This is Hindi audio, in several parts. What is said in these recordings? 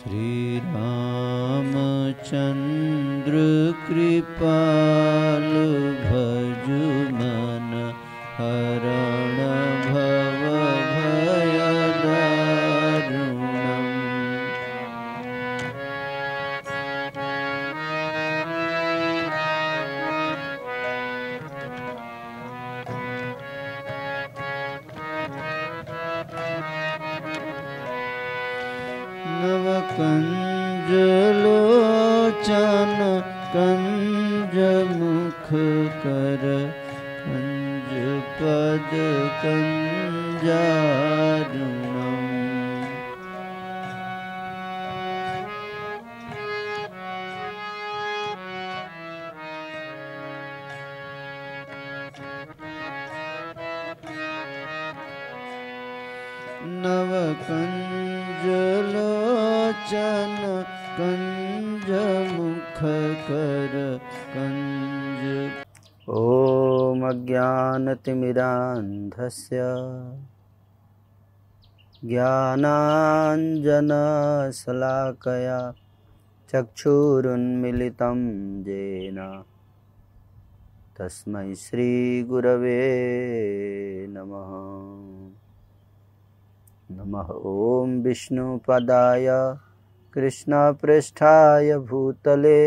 श्री रामचंद्र कृपाल भजु मन हरण भव भय दारुणम्। नवकंज लोचन कंज मुख कर कंज पद कंजारुणम्। नवकंज लोचन कंज मुख कर कंज। ओम अज्ञानतिमिरान्धस्य ज्ञानाञ्जनशलाकया चक्षुरुन्मीलितं येन तस्मै श्रीगुरवे नमः। नमः ओं विष्णुपदाय कृष्णपृष्ठाय भूतले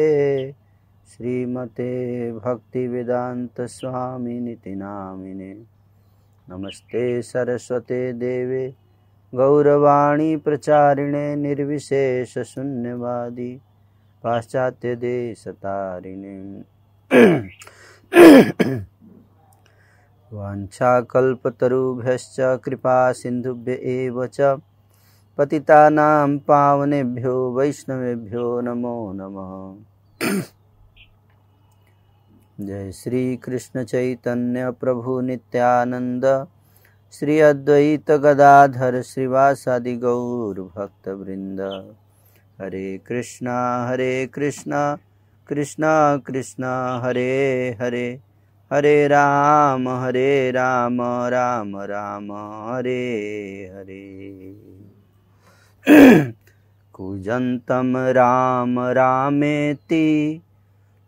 श्रीमते भक्तिवेदांत स्वामिनिति नामिने। नमस्ते सरस्वते देवे गौरवाणी प्रचारिणे निर्विशेष शून्यवादी पाश्चात्य देशतारिणे। वाञ्छाकल्पतरुभ्यश्च कृपा सिन्धुभ्य एव च पतितानां पावनेभ्यो वैष्णवेभ्यो नमो नमः। जय श्री कृष्ण चैतन्य प्रभु नित्यानंद श्री अद्वैत गदाधर श्रीवासादि गौर भक्तवृंद। हरे कृष्णा कृष्णा कृष्णा हरे हरे, हरे राम राम राम हरे हरे। कूजन्तं राम रामेति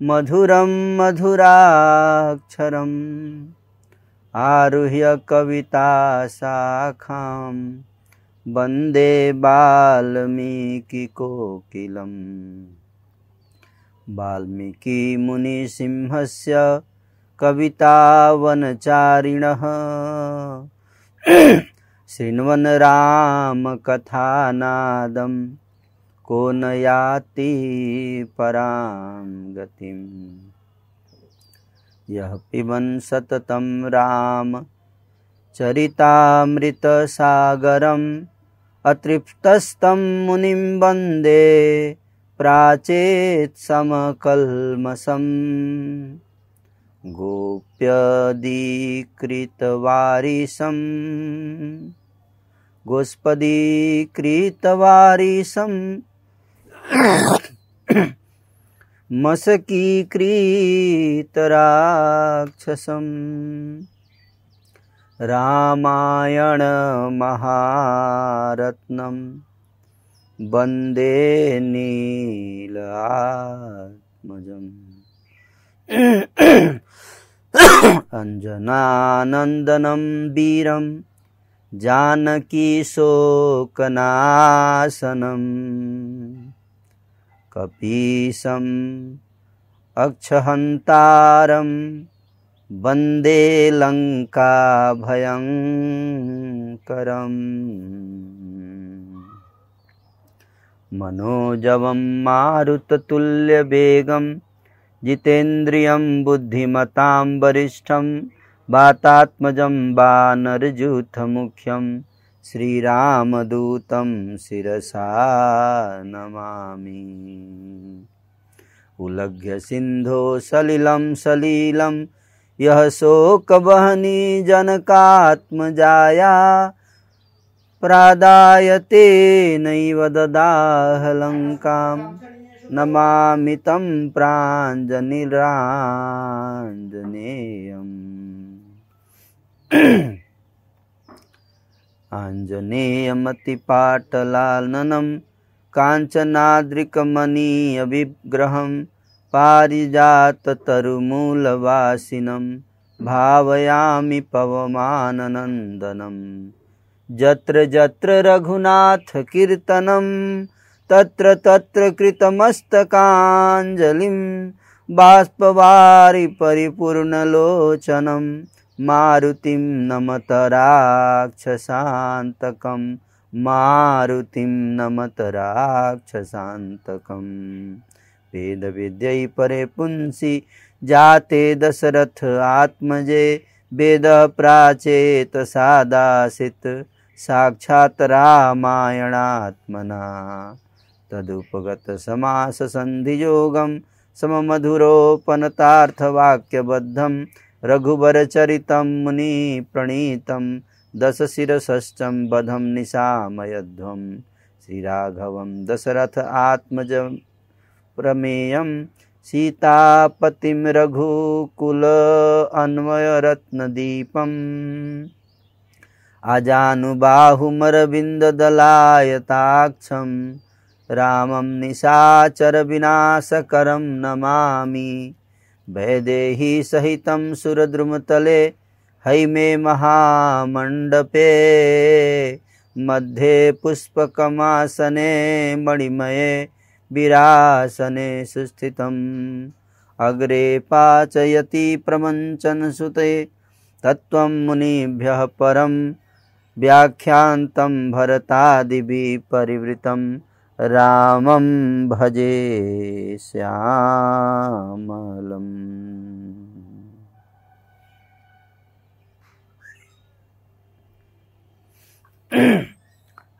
मधुरं मधुराक्षरम् आरुह्य कविता शाखां वन्दे वाल्मीकि कोकिलम्। वाल्मीकि मुनिसिंहस्य कवितावनचारिणः शृण्वन् राम कथानादं को न याति परां गतिम्। यः पिबन् सततं राम चरितामृतसागरम् अतृप्तस्तं मुनिं वन्दे प्राचेत् समकल्मषम्। गोष्पदीकृतवारिशं मशकीकृतराक्षसं रामायण महारत्नं वन्दे नीलात्मजम्। अंजनानंदनं वीरं जानकी शोकनाशनं कपीशम् अक्षहन्तारं वन्दे लङ्काभयङ्करम्। मनोजवं मारुततुल्यवेगं जितेन्द्रियं बुद्धिमतां वरिष्ठं वातात्मजं वानरयूथमुख्यं श्रीरामदूतं शिरसा नमामि। उल्लङ्घ्य सिन्धो सलिलं सलीलं यः शोकवहनी जनकात्मजाया प्रादाय तेनैव ददाह लङ्कां नमामि तं प्राञ्जलिराञ्जनेयम्। आञ्जनेयमतिपाटलाननं काञ्चनाद्रिकमनीय विग्रहं पारिजाततरुमूलवासिनं भावयामि पवमाननन्दनं। यत्र यत्र रघुनाथ कीर्तनं तत्र तत्र कृतमस्तकाञ्जलिं बाष्पवारि परिपूर्णलोचनं मारुतिं नमत राक्षसान्तकं मारुतिं नमत राक्षसान्तकं। वेदविद्यै परे पुंसि जाते दशरथ आत्मजे वेद प्राचेत सादासित साक्षात् रामायणात्मना। तदुपगत समास संधियोगं सममधुरोपनतार्थवाक्यबद्धं रघुवरचरितं मुनि प्रणीतं दशशिरसश्चं वधं निशामयध्वं। श्रीराघवं दशरथ आत्मजं प्रमेयं सीतापतिं रघुकुल अन्वयरत्नदीपम्। आजानुबाहुमरविन्ददलायताक्षं रामं निशाचरविनाशकरं नमामि। वैदेही सहितं सुरद्रुमतले हैमे महामण्डपे मध्ये पुष्पकमासने मणिमये विरासने सुस्थितम्। अग्रे पाचयति प्रमञ्चनसुते तत्त्वं मुनिभ्यः परं व्याख्यान्तं भरतादिभिः परिवृतं रामं भजे श्यामलम्।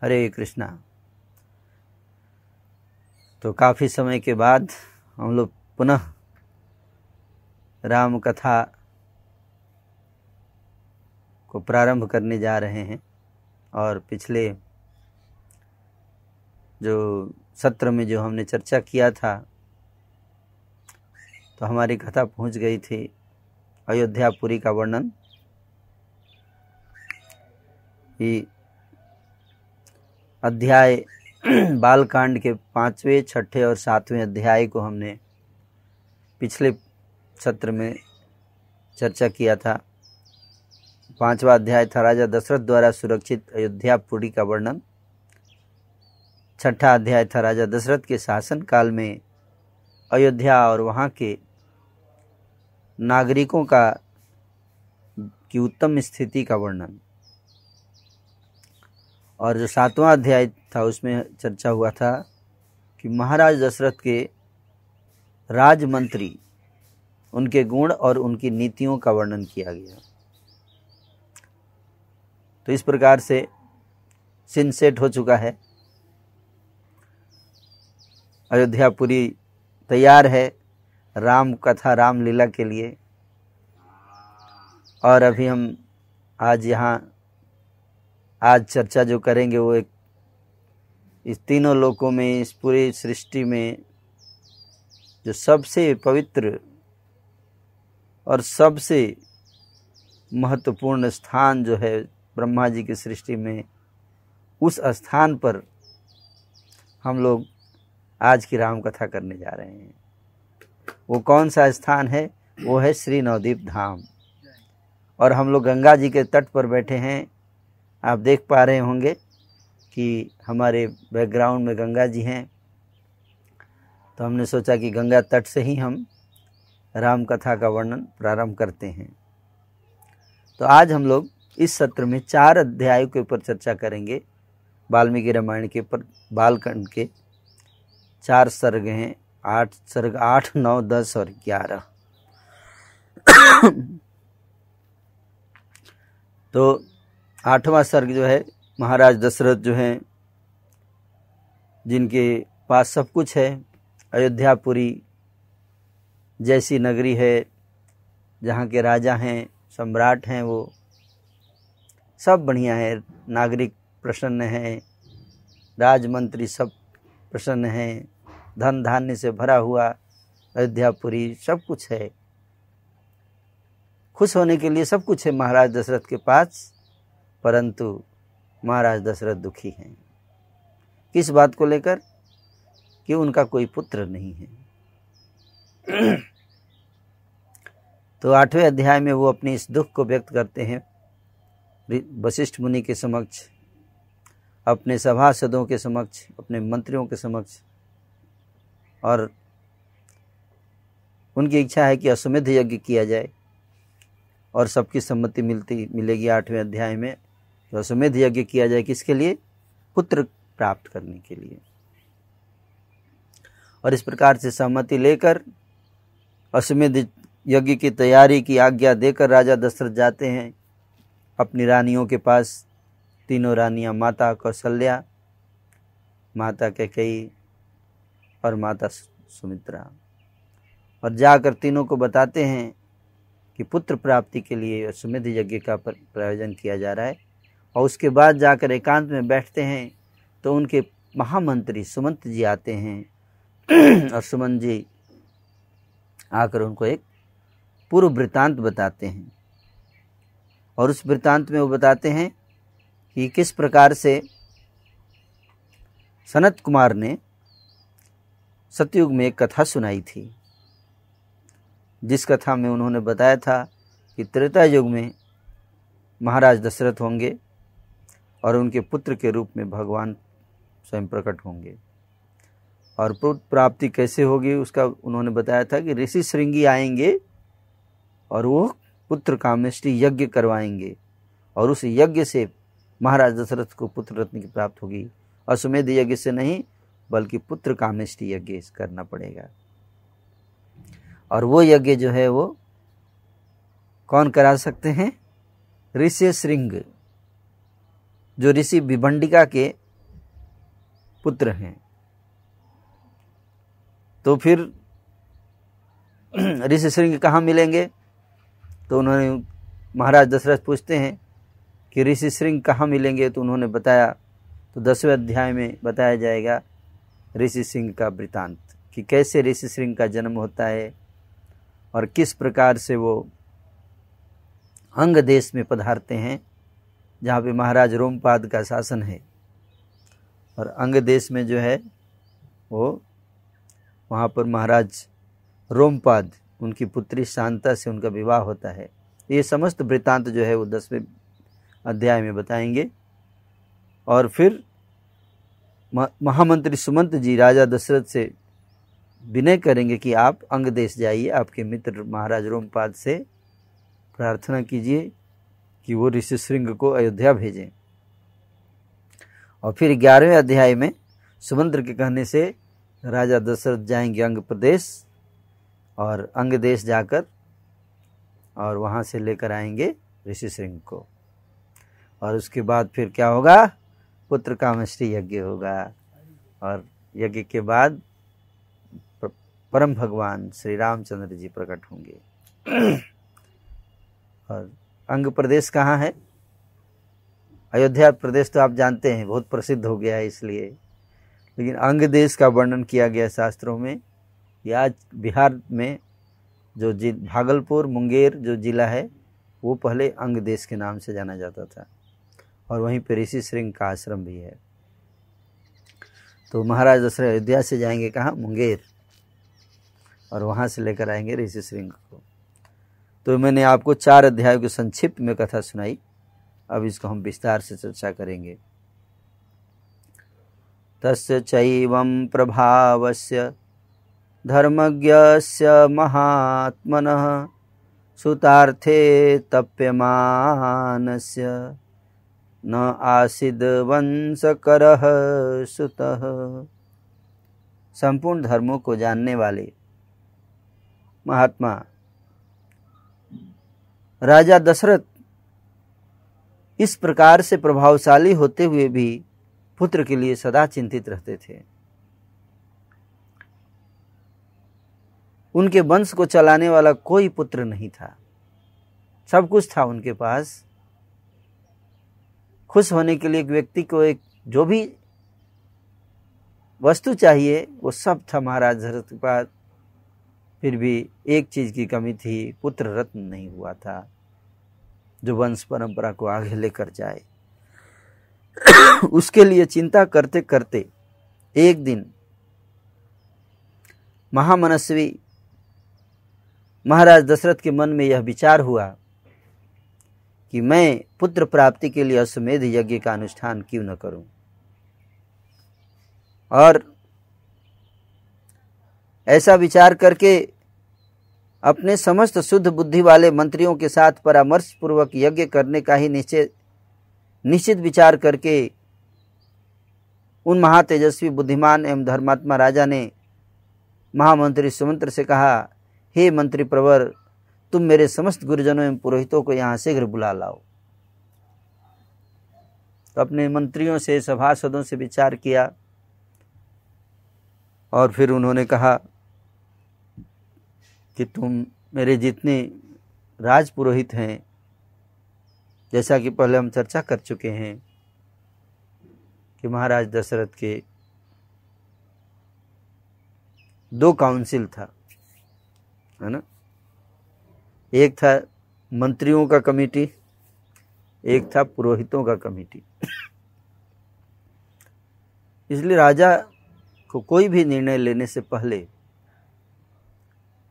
हरे कृष्णा। तो काफ़ी समय के बाद हम लोग पुनः राम कथा को प्रारंभ करने जा रहे हैं। और पिछले जो सत्र में जो हमने चर्चा किया था, तो हमारी कथा पहुंच गई थी अयोध्यापुरी का वर्णन। ये अध्याय बालकांड के 5वें, 6ठे और 7वें अध्याय को हमने पिछले सत्र में चर्चा किया था। 5वां अध्याय था राजा दशरथ द्वारा सुरक्षित अयोध्यापुरी का वर्णन। 6ठा अध्याय था राजा दशरथ के शासन काल में अयोध्या और वहाँ के नागरिकों की उत्तम स्थिति का वर्णन। और जो 7वां अध्याय था उसमें चर्चा हुआ था कि महाराज दशरथ के राजमंत्री, उनके गुण और उनकी नीतियों का वर्णन किया गया। तो इस प्रकार से सीन सेट हो चुका है। अयोध्यापुरी तैयार है राम कथा, रामलीला के लिए। और अभी हम आज चर्चा जो करेंगे वो एक इस तीनों लोकों में, इस पूरी सृष्टि में जो सबसे पवित्र और सबसे महत्वपूर्ण स्थान जो है ब्रह्मा जी की सृष्टि में, उस स्थान पर हम लोग आज की राम कथा करने जा रहे हैं। वो कौन सा स्थान है? वो है श्री नवदीप धाम। और हम लोग गंगा जी के तट पर बैठे हैं। आप देख पा रहे होंगे कि हमारे बैकग्राउंड में गंगा जी हैं। तो हमने सोचा कि गंगा तट से ही हम राम कथा का वर्णन प्रारंभ करते हैं। तो आज हम लोग इस सत्र में 4 अध्यायों के ऊपर चर्चा करेंगे। वाल्मीकि रामायण के पर बालकांड के 4 सर्ग हैं। 8 सर्ग, 8, 9, 10 और 11। तो 8वां सर्ग जो है, महाराज दशरथ जो हैं, जिनके पास सब कुछ है, अयोध्यापुरी जैसी नगरी है, जहाँ के राजा हैं, सम्राट हैं, वो सब बढ़िया है। नागरिक प्रसन्न हैं, राजमंत्री सब प्रसन्न हैं, धन धान्य से भरा हुआ अयोध्यापुरी सब कुछ है। खुश होने के लिए सब कुछ है महाराज दशरथ के पास। परंतु महाराज दशरथ दुखी हैं। किस बात को लेकर? कि उनका कोई पुत्र नहीं है। तो 8वें अध्याय में वो अपने इस दुख को व्यक्त करते हैं वशिष्ठ मुनि के समक्ष, अपने सभासदों के समक्ष, अपने मंत्रियों के समक्ष, और उनकी इच्छा है कि अश्वमेध यज्ञ किया जाए और सबकी सम्मति मिलेगी 8वें अध्याय में। तो अश्वमेध यज्ञ किया जाए किसके लिए? पुत्र प्राप्त करने के लिए। और इस प्रकार से सहमति लेकर अश्वमेध यज्ञ की तैयारी की आज्ञा देकर राजा दशरथ जाते हैं अपनी रानियों के पास। तीनों रानियां, माता कौशल्या, माता कैकेयी और माता सुमित्रा, और जाकर तीनों को बताते हैं कि पुत्र प्राप्ति के लिए अश्वमेध यज्ञ का प्रायोजन किया जा रहा है। और उसके बाद जाकर एकांत में बैठते हैं तो उनके महामंत्री सुमंत जी आते हैं और सुमंत जी आकर उनको एक पूर्व वृत्तांत बताते हैं। और उस वृत्तांत में वो बताते हैं कि किस प्रकार से सनत कुमार ने सतयुग में एक कथा सुनाई थी, जिस कथा में उन्होंने बताया था कि त्रेता युग में महाराज दशरथ होंगे और उनके पुत्र के रूप में भगवान स्वयं प्रकट होंगे। और पुत्र प्राप्ति कैसे होगी उसका उन्होंने बताया था कि ऋषि श्रृंगी आएंगे और वो पुत्र कामेष्टि यज्ञ करवाएंगे, और उस यज्ञ से महाराज दशरथ को पुत्र रत्न की प्राप्त होगी। अश्वमेध यज्ञ से नहीं, बल्कि पुत्र कामेष्टि यज्ञ करना पड़ेगा। और वो यज्ञ जो है वो कौन करा सकते हैं? ऋषि श्रृंग, जो ऋषि विभंडिका के पुत्र हैं। तो फिर ऋषि श्रृंग कहाँ मिलेंगे? तो उन्होंने, महाराज दशरथ पूछते हैं कि ऋषि श्रृंग कहाँ मिलेंगे? तो उन्होंने बताया, तो 10वें अध्याय में बताया जाएगा ऋषि श्रृंग का वृतांत, कि कैसे ऋषि श्रृंग का जन्म होता है और किस प्रकार से वो अंग देश में पधारते हैं, जहाँ पे महाराज रोमपाद का शासन है। और अंग देश में जो है वो वहाँ पर महाराज रोमपाद, उनकी पुत्री शांता से उनका विवाह होता है। ये समस्त वृत्तांत जो है वो 10वें अध्याय में बताएंगे। और फिर महामंत्री सुमंत जी राजा दशरथ से विनय करेंगे कि आप अंग देश जाइए, आपके मित्र महाराज रोमपाद से प्रार्थना कीजिए कि वो ऋषि श्रृंग को अयोध्या भेजें। और फिर 11वें अध्याय में सुमंत्र के कहने से राजा दशरथ जाएंगे अंग प्रदेश, और अंग देश जाकर और वहाँ से लेकर आएंगे ऋषि श्रृंग को। और उसके बाद फिर क्या होगा? पुत्र कामेष्टि यज्ञ होगा। और यज्ञ के बाद परम भगवान श्री रामचंद्र जी प्रकट होंगे। और अंग प्रदेश कहाँ है? अयोध्या प्रदेश तो आप जानते हैं, बहुत प्रसिद्ध हो गया है इसलिए, लेकिन अंग देश का वर्णन किया गया शास्त्रों में। या बिहार में जो भागलपुर मुंगेर जो जिला है वो पहले अंग देश के नाम से जाना जाता था, और वहीं पर ऋषि श्रृंग का आश्रम भी है। तो महाराज दशरथ अयोध्या से जाएंगे कहाँ? मुंगेर, और वहाँ से लेकर आएंगे ऋषि श्रृंग को। तो मैंने आपको 4 अध्यायों के संक्षिप्त में कथा सुनाई, अब इसको हम विस्तार से चर्चा करेंगे। तस्य चैवं प्रभावस्य धर्मज्ञस्य महात्मनः सुतार्थे तप्यमानस्य न आसीद वंशकरः सुतः। संपूर्ण धर्मों को जानने वाले महात्मा राजा दशरथ इस प्रकार से प्रभावशाली होते हुए भी पुत्र के लिए सदा चिंतित रहते थे। उनके वंश को चलाने वाला कोई पुत्र नहीं था, सब कुछ था उनके पास। खुश होने के लिए एक व्यक्ति को एक जो भी वस्तु चाहिए वो सब था महाराज दशरथ के पास। फिर भी एक चीज की कमी थी, पुत्र रत्न नहीं हुआ था जो वंश परंपरा को आगे लेकर जाए। उसके लिए चिंता करते करते एक दिन महामनस्वी महाराज दशरथ के मन में यह विचार हुआ कि मैं पुत्र प्राप्ति के लिए अश्वमेध यज्ञ का अनुष्ठान क्यों न करूं, और ऐसा विचार करके अपने समस्त शुद्ध बुद्धि वाले मंत्रियों के साथ परामर्श पूर्वक यज्ञ करने का ही निश्चित विचार करके उन महातेजस्वी बुद्धिमान एवं धर्मात्मा राजा ने महामंत्री सुमंत्र से कहा, हे मंत्री प्रवर, तुम मेरे समस्त गुरुजनों एवं पुरोहितों को यहाँ शीघ्र बुला लाओ। तो अपने मंत्रियों से, सभासदों से विचार किया और फिर उन्होंने कहा कि तुम मेरे जितने राजपुरोहित हैं, जैसा कि पहले हम चर्चा कर चुके हैं कि महाराज दशरथ के 2 काउंसिल था, है ना। एक था मंत्रियों का कमेटी, एक था पुरोहितों का कमेटी। इसलिए राजा को कोई भी निर्णय लेने से पहले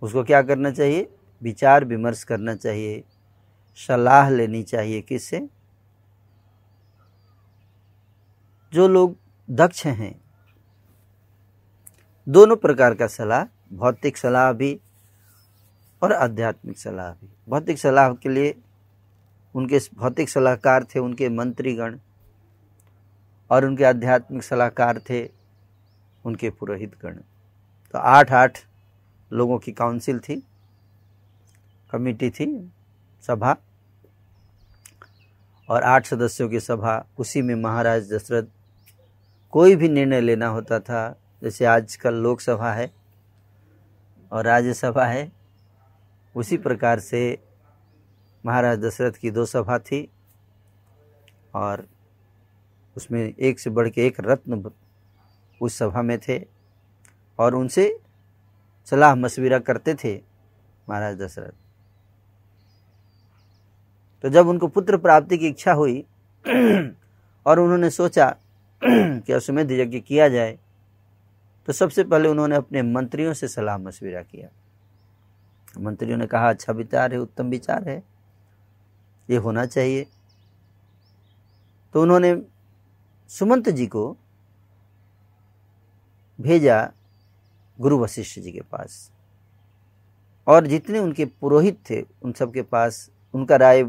उसको क्या करना चाहिए? विचार विमर्श करना चाहिए, सलाह लेनी चाहिए। किससे? जो लोग दक्ष हैं। दोनों प्रकार का सलाह, भौतिक सलाह भी और आध्यात्मिक सलाह भी। भौतिक सलाह के लिए उनके भौतिक सलाहकार थे उनके मंत्रीगण, और उनके आध्यात्मिक सलाहकार थे उनके पुरोहितगण। तो 8 लोगों की काउंसिल थी, कमेटी थी, सभा, और 8 सदस्यों की सभा। उसी में महाराज दशरथ कोई भी निर्णय लेना होता था, जैसे आजकल लोकसभा है और राज्यसभा है, उसी प्रकार से महाराज दशरथ की 2 सभा थी, और उसमें एक से बढ़ के एक रत्न उस सभा में थे, और उनसे सलाह मशविरा करते थे महाराज दशरथ। तो जब उनको पुत्र प्राप्ति की इच्छा हुई और उन्होंने सोचा कि अश्वमेध यज्ञ किया जाए, तो सबसे पहले उन्होंने अपने मंत्रियों से सलाह मशविरा किया। मंत्रियों ने कहा, अच्छा विचार है, उत्तम विचार है, ये होना चाहिए। तो उन्होंने सुमंत जी को भेजा गुरु वशिष्ठ जी के पास, और जितने उनके पुरोहित थे उन सब के पास उनका राय,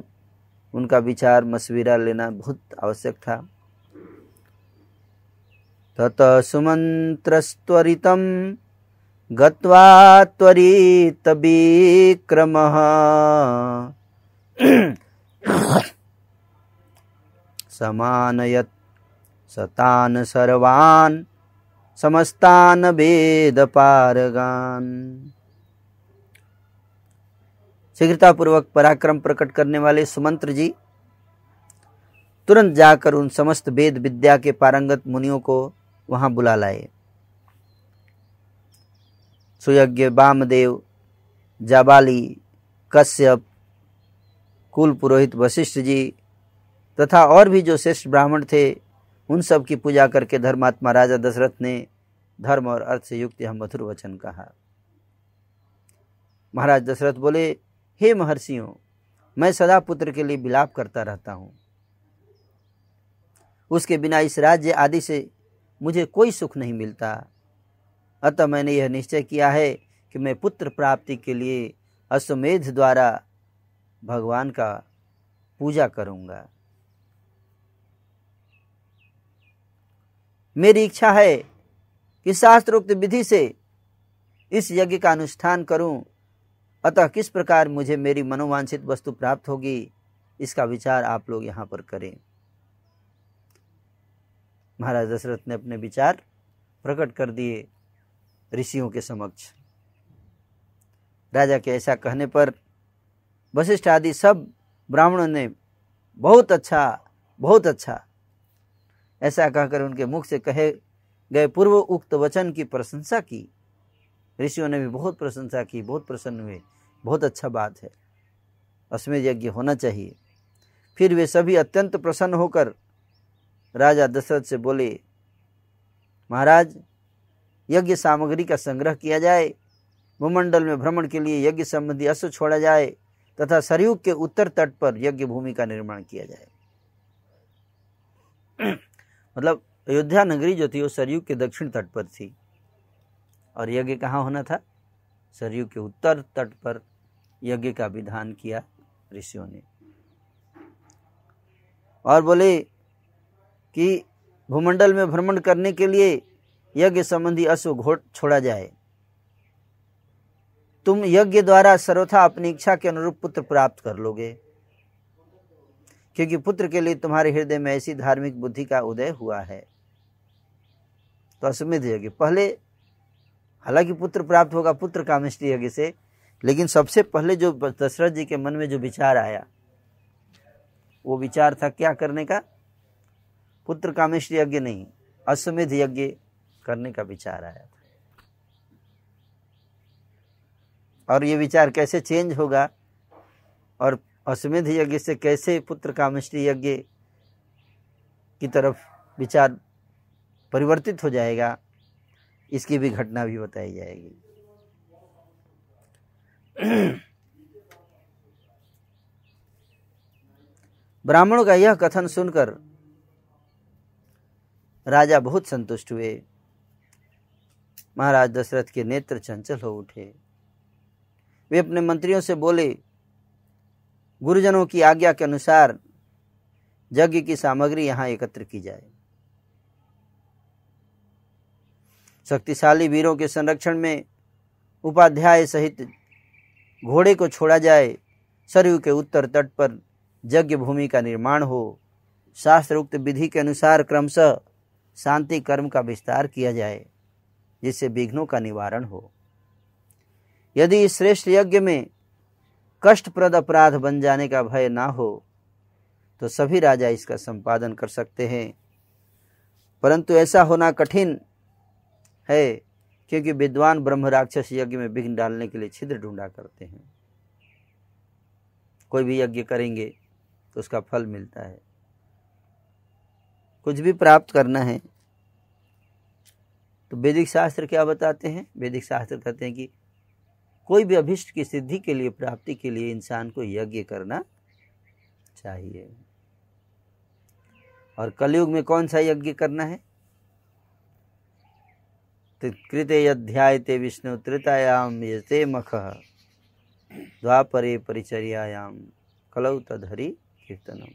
उनका विचार मशविरा लेना बहुत आवश्यक था। तत सुमंत्रस्त्वरितं गत्वा त्वरित विक्रमः समानयत् सतान सर्वान् समस्तान वेद पारगान। शीघ्रतापूर्वक पराक्रम प्रकट करने वाले सुमंत्र जी तुरंत जाकर उन समस्त वेद विद्या के पारंगत मुनियों को वहां बुला लाए। सुयज्ञ, वामदेव, जाबाली, कश्यप, कुल पुरोहित वशिष्ठ जी तथा और भी जो श्रेष्ठ ब्राह्मण थे, उन सब की पूजा करके धर्मात्मा राजा दशरथ ने धर्म और अर्थ से युक्त यह मधुर वचन कहा। महाराज दशरथ बोले, हे महर्षियों, मैं सदा पुत्र के लिए विलाप करता रहता हूँ। उसके बिना इस राज्य आदि से मुझे कोई सुख नहीं मिलता। अतः मैंने यह निश्चय किया है कि मैं पुत्र प्राप्ति के लिए अश्वमेध द्वारा भगवान का पूजा करूंगा। मेरी इच्छा है कि शास्त्रोक्त विधि से इस यज्ञ का अनुष्ठान करूं। अतः किस प्रकार मुझे मेरी मनोवांछित वस्तु प्राप्त होगी, इसका विचार आप लोग यहाँ पर करें। महाराज दशरथ ने अपने विचार प्रकट कर दिए ऋषियों के समक्ष। राजा के ऐसा कहने पर वशिष्ठ आदि सब ब्राह्मणों ने बहुत अच्छा ऐसा कहकर उनके मुख से कहे गए पूर्व उक्त वचन की प्रशंसा की। ऋषियों ने भी बहुत प्रशंसा की, बहुत प्रसन्न हुए, बहुत अच्छा बात है, अश्वमेध यज्ञ होना चाहिए। फिर वे सभी अत्यंत प्रसन्न होकर राजा दशरथ से बोले, महाराज, यज्ञ सामग्री का संग्रह किया जाए भूमंडल में भ्रमण के लिए यज्ञ संबंधी अश्व छोड़ा जाए तथा सरयू के उत्तर तट पर यज्ञ भूमि का निर्माण किया जाए। मतलब अयोध्या नगरी जो थी वो सरयू के दक्षिण तट पर थी और यज्ञ कहाँ होना था? सरयू के उत्तर तट पर यज्ञ का विधान किया ऋषियों ने। और बोले कि भूमंडल में भ्रमण करने के लिए यज्ञ संबंधी अश्व छोड़ा जाए। तुम यज्ञ द्वारा सर्वथा अपनी इच्छा के अनुरूप पुत्र प्राप्त कर लोगे, क्योंकि पुत्र के लिए तुम्हारे हृदय में ऐसी धार्मिक बुद्धि का उदय हुआ है। तो अश्वमेध यज्ञ पहले, हालांकि पुत्र प्राप्त होगा पुत्र कामेष्टि यज्ञ से, लेकिन सबसे पहले जो दशरथ जी के मन में जो विचार आया वो विचार था क्या करने का? पुत्र कामेष्टि यज्ञ नहीं, अश्वमेध यज्ञ करने का विचार आया था। और ये विचार कैसे चेंज होगा और अश्वमेध यज्ञ से कैसे पुत्र कामेष्टि यज्ञ की तरफ विचार परिवर्तित हो जाएगा, इसकी भी घटना भी बताई जाएगी। ब्राह्मणों का यह कथन सुनकर राजा बहुत संतुष्ट हुए। महाराज दशरथ के नेत्र चंचल हो उठे। वे अपने मंत्रियों से बोले, गुरुजनों की आज्ञा के अनुसार यज्ञ की सामग्री यहाँ एकत्र की जाए। शक्तिशाली वीरों के संरक्षण में उपाध्याय सहित घोड़े को छोड़ा जाए। सरयू के उत्तर तट पर यज्ञ भूमि का निर्माण हो। शास्त्रोक्त विधि के अनुसार क्रमशः शांति कर्म का विस्तार किया जाए, जिससे विघ्नों का निवारण हो। यदि इस श्रेष्ठ यज्ञ में कष्टप्रद अपराध बन जाने का भय ना हो तो सभी राजा इसका संपादन कर सकते हैं, परंतु ऐसा होना कठिन है, क्योंकि विद्वान ब्रह्म राक्षस यज्ञ में विघ्न डालने के लिए छिद्र ढूंढा करते हैं। कोई भी यज्ञ करेंगे तो उसका फल मिलता है। कुछ भी प्राप्त करना है तो वैदिक शास्त्र क्या बताते हैं? वैदिक शास्त्र कहते हैं कि कोई भी अभिष्ट की सिद्धि के लिए, प्राप्ति के लिए इंसान को यज्ञ करना चाहिए। और कलयुग में कौन सा यज्ञ करना है? कृते यध्यायते विष्णु त्रेतायाम यते मखः द्वापरे परिचर्यायाम कलौ तदहरि कीर्तनम।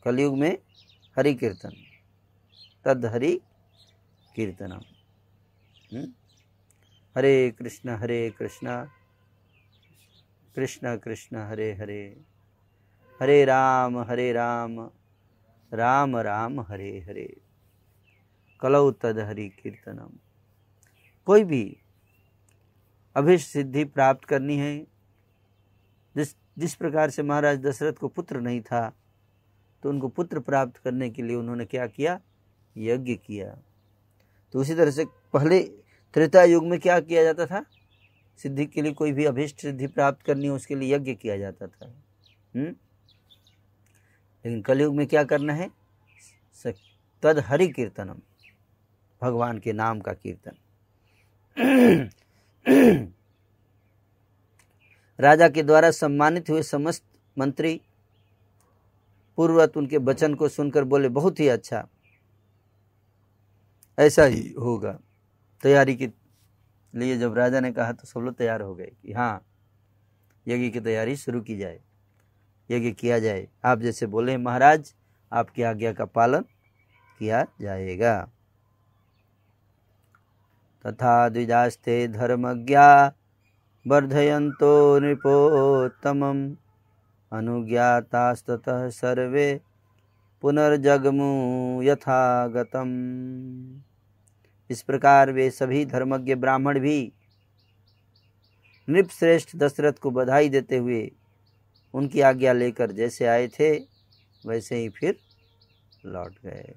कलयुग में हरि कीर्तन, तद हरि कीर्तनम। हरे कृष्ण कृष्ण कृष्ण हरे हरे, हरे राम राम राम हरे हरे, कलौ तद हरि कीर्तनम। कोई भी अभिष्ट सिद्धि प्राप्त करनी है, जिस प्रकार से महाराज दशरथ को पुत्र नहीं था तो उनको पुत्र प्राप्त करने के लिए उन्होंने क्या किया? यज्ञ किया। तो उसी तरह से पहले त्रेता युग में क्या किया जाता था? सिद्धि के लिए, कोई भी अभिष्ट सिद्धि प्राप्त करनी हो उसके लिए यज्ञ किया जाता था। लेकिन कलयुग में क्या करना है? तद हरि कीर्तनम, भगवान के नाम का कीर्तन। राजा के द्वारा सम्मानित हुए समस्त मंत्री पूर्ववत उनके वचन को सुनकर बोले, बहुत ही अच्छा, ऐसा ही होगा। तैयारी के लिए जब राजा ने कहा तो सब लोग तैयार हो गए कि हाँ, यज्ञ की तैयारी शुरू की जाए, यज्ञ किया जाए। आप जैसे बोले महाराज, आपकी आज्ञा का पालन किया जाएगा। तथा द्विजास्ते धर्मज्ञा वर्धयन्तो नृपोत्तमम् अनुज्ञातास्ततः सर्वे पुनर्जगमु यथागतम्। इस प्रकार वे सभी धर्मज्ञ ब्राह्मण भी नृपश्रेष्ठ दशरथ को बधाई देते हुए उनकी आज्ञा लेकर जैसे आए थे वैसे ही फिर लौट गए।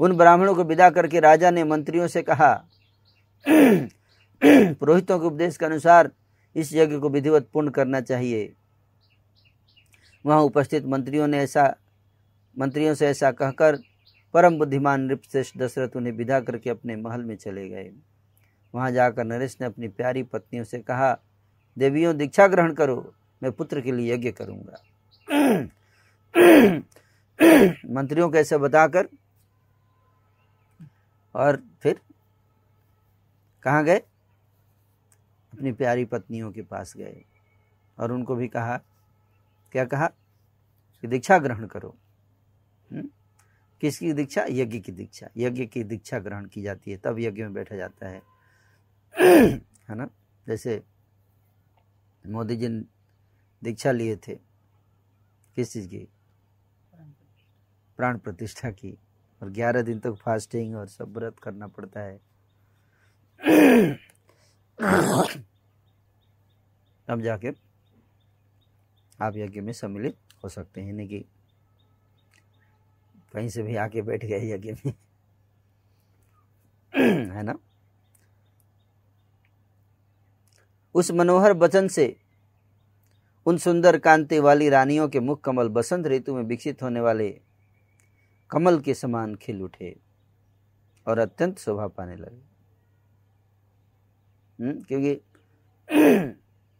उन ब्राह्मणों को विदा करके राजा ने मंत्रियों से कहा, पुरोहितों के उपदेश के अनुसार इस यज्ञ को विधिवत पूर्ण करना चाहिए। वहां उपस्थित मंत्रियों से ऐसा कहकर परम बुद्धिमान नृपश्रेष्ठ दशरथ उन्हें विदा करके अपने महल में चले गए। वहां जाकर नरेश ने अपनी प्यारी पत्नियों से कहा, देवियों दीक्षा ग्रहण करो, मैं पुत्र के लिए यज्ञ करूंगा। मंत्रियों को ऐसे बताकर और फिर कहाँ गए? अपनी प्यारी पत्नियों के पास गए और उनको भी कहा, क्या कहा कि दीक्षा ग्रहण करो। किसकी दीक्षा? यज्ञ की दीक्षा। यज्ञ की दीक्षा ग्रहण की जाती है, तब यज्ञ में बैठा जाता है, है ना। जैसे मोदी जी ने दीक्षा लिए थे, किस चीज की? प्राण प्रतिष्ठा की, और 11 दिन तक फास्टिंग और सब व्रत करना पड़ता है। तब जाके आप यज्ञ में सम्मिलित हो सकते हैं, नहीं कि कहीं से भी आके बैठ गए यज्ञ में, है ना। उस मनोहर वचन से उन सुंदर कांति वाली रानियों के मुख कमल बसंत ऋतु में विकसित होने वाले कमल के समान खिल उठे और अत्यंत शोभा पाने लगे। क्योंकि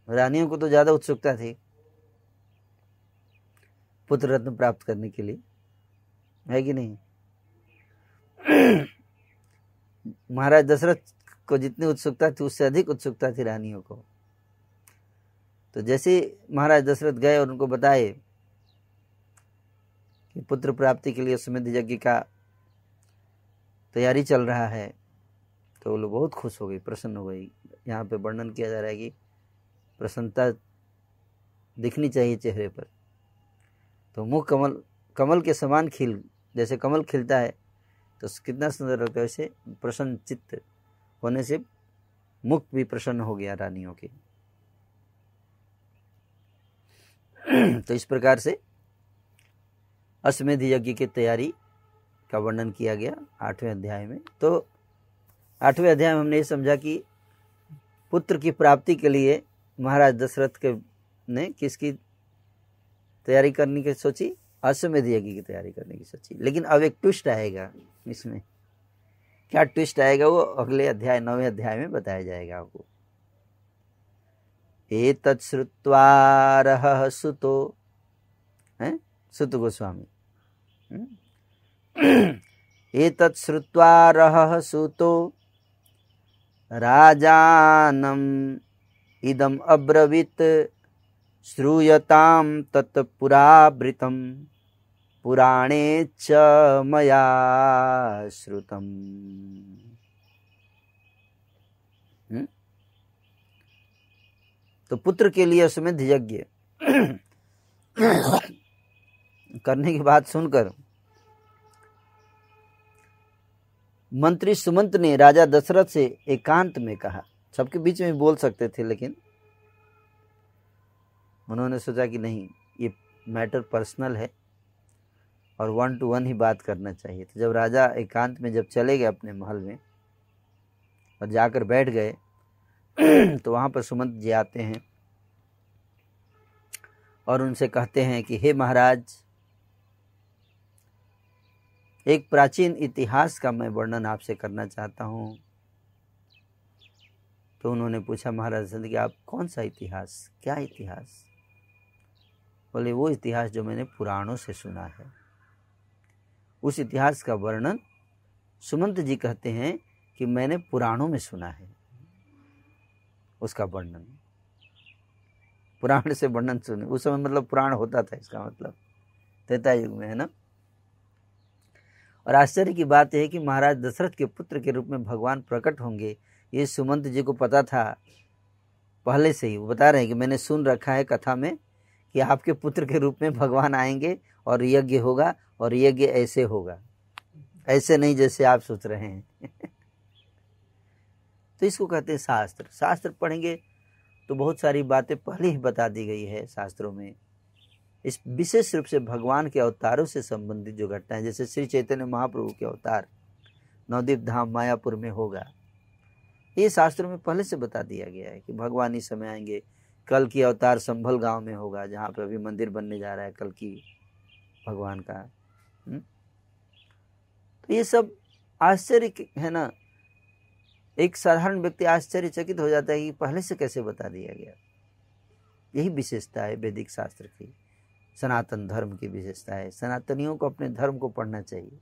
रानियों को तो ज्यादा उत्सुकता थी पुत्र रत्न प्राप्त करने के लिए, है कि नहीं। महाराज दशरथ को जितनी उत्सुकता थी उससे अधिक उत्सुकता थी रानियों को। तो जैसे महाराज दशरथ गए और उनको बताए कि पुत्र प्राप्ति के लिए अश्वमेध यज्ञ का तैयारी चल रहा है, तो वो लोग बहुत खुश हो गई, प्रसन्न हो गई। यहाँ पे वर्णन किया जा रहा है कि प्रसन्नता दिखनी चाहिए चेहरे पर। तो मुख कमल के समान खिल, जैसे कमल खिलता है तो कितना सुंदर लगता है, वैसे प्रसन्न चित्त होने से मुख भी प्रसन्न हो गया रानियों के। तो इस प्रकार से अश्वमेध यज्ञ की तैयारी का वर्णन किया गया 8वें अध्याय में। तो 8वें अध्याय में हमने ये समझा कि पुत्र की प्राप्ति के लिए महाराज दशरथ के ने किसकी तैयारी करने की सोची? अश्वमेध यज्ञ की तैयारी करने की सोची। लेकिन अब एक ट्विस्ट आएगा इसमें। क्या ट्विस्ट आएगा वो अगले अध्याय 9वें अध्याय में बताया जाएगा आपको। एतत् श्रुत्वा रहः सुतो, हैं सुत गोस्वामी, एतत् श्रुत्वा रहः सुतो राजानम् इदम् अब्रवीत् श्रूयतां तत् पुरावृतं पुराणे च मया श्रुतम्। तो पुत्र के लिए अश्वमेध यज्ञ करने की बात सुनकर मंत्री सुमंत ने राजा दशरथ से एकांत में कहा। सबके बीच में बोल सकते थे, लेकिन उन्होंने सोचा कि नहीं, ये मैटर पर्सनल है और 1 to 1 ही बात करना चाहिए। तो जब राजा एकांत में जब चले गए अपने महल में और जाकर बैठ गए, तो वहां पर सुमंत जी आते हैं और उनसे कहते हैं कि हे महाराज, एक प्राचीन इतिहास का मैं वर्णन आपसे करना चाहता हूँ। तो उन्होंने पूछा महाराज कि आप कौन सा इतिहास, क्या इतिहास? बोले वो इतिहास जो मैंने पुराणों से सुना है। उस इतिहास का वर्णन सुमंत जी कहते हैं कि मैंने पुराणों में सुना है। उसका वर्णन पुराण से वर्णन सुने। उस समय मतलब पुराण होता था, इसका मतलब त्रेता युग में, है ना। और आश्चर्य की बात यह है कि महाराज दशरथ के पुत्र के रूप में भगवान प्रकट होंगे, ये सुमंत जी को पता था पहले से ही। वो बता रहे हैं कि मैंने सुन रखा है कथा में कि आपके पुत्र के रूप में भगवान आएंगे और यज्ञ होगा, और यज्ञ ऐसे होगा, ऐसे नहीं जैसे आप सोच रहे हैं। तो इसको कहते हैं शास्त्र। शास्त्र पढ़ेंगे तो बहुत सारी बातें पहले ही बता दी गई है शास्त्रों में। इस विशेष रूप से भगवान के अवतारों से संबंधित जो घटनाएं, जैसे श्री चैतन्य महाप्रभु के अवतार नवद्वीप धाम मायापुर में होगा, ये शास्त्रों में पहले से बता दिया गया है कि भगवान इस समय आएंगे। कल की अवतार संभल गांव में होगा, जहाँ पे अभी मंदिर बनने जा रहा है कल की भगवान का। ये सब आश्चर्य है ना। एक साधारण व्यक्ति आश्चर्यचकित हो जाता है कि पहले से कैसे बता दिया गया। यही विशेषता है वैदिक शास्त्र की, सनातन धर्म की विशेषता है। सनातनियों को अपने धर्म को पढ़ना चाहिए।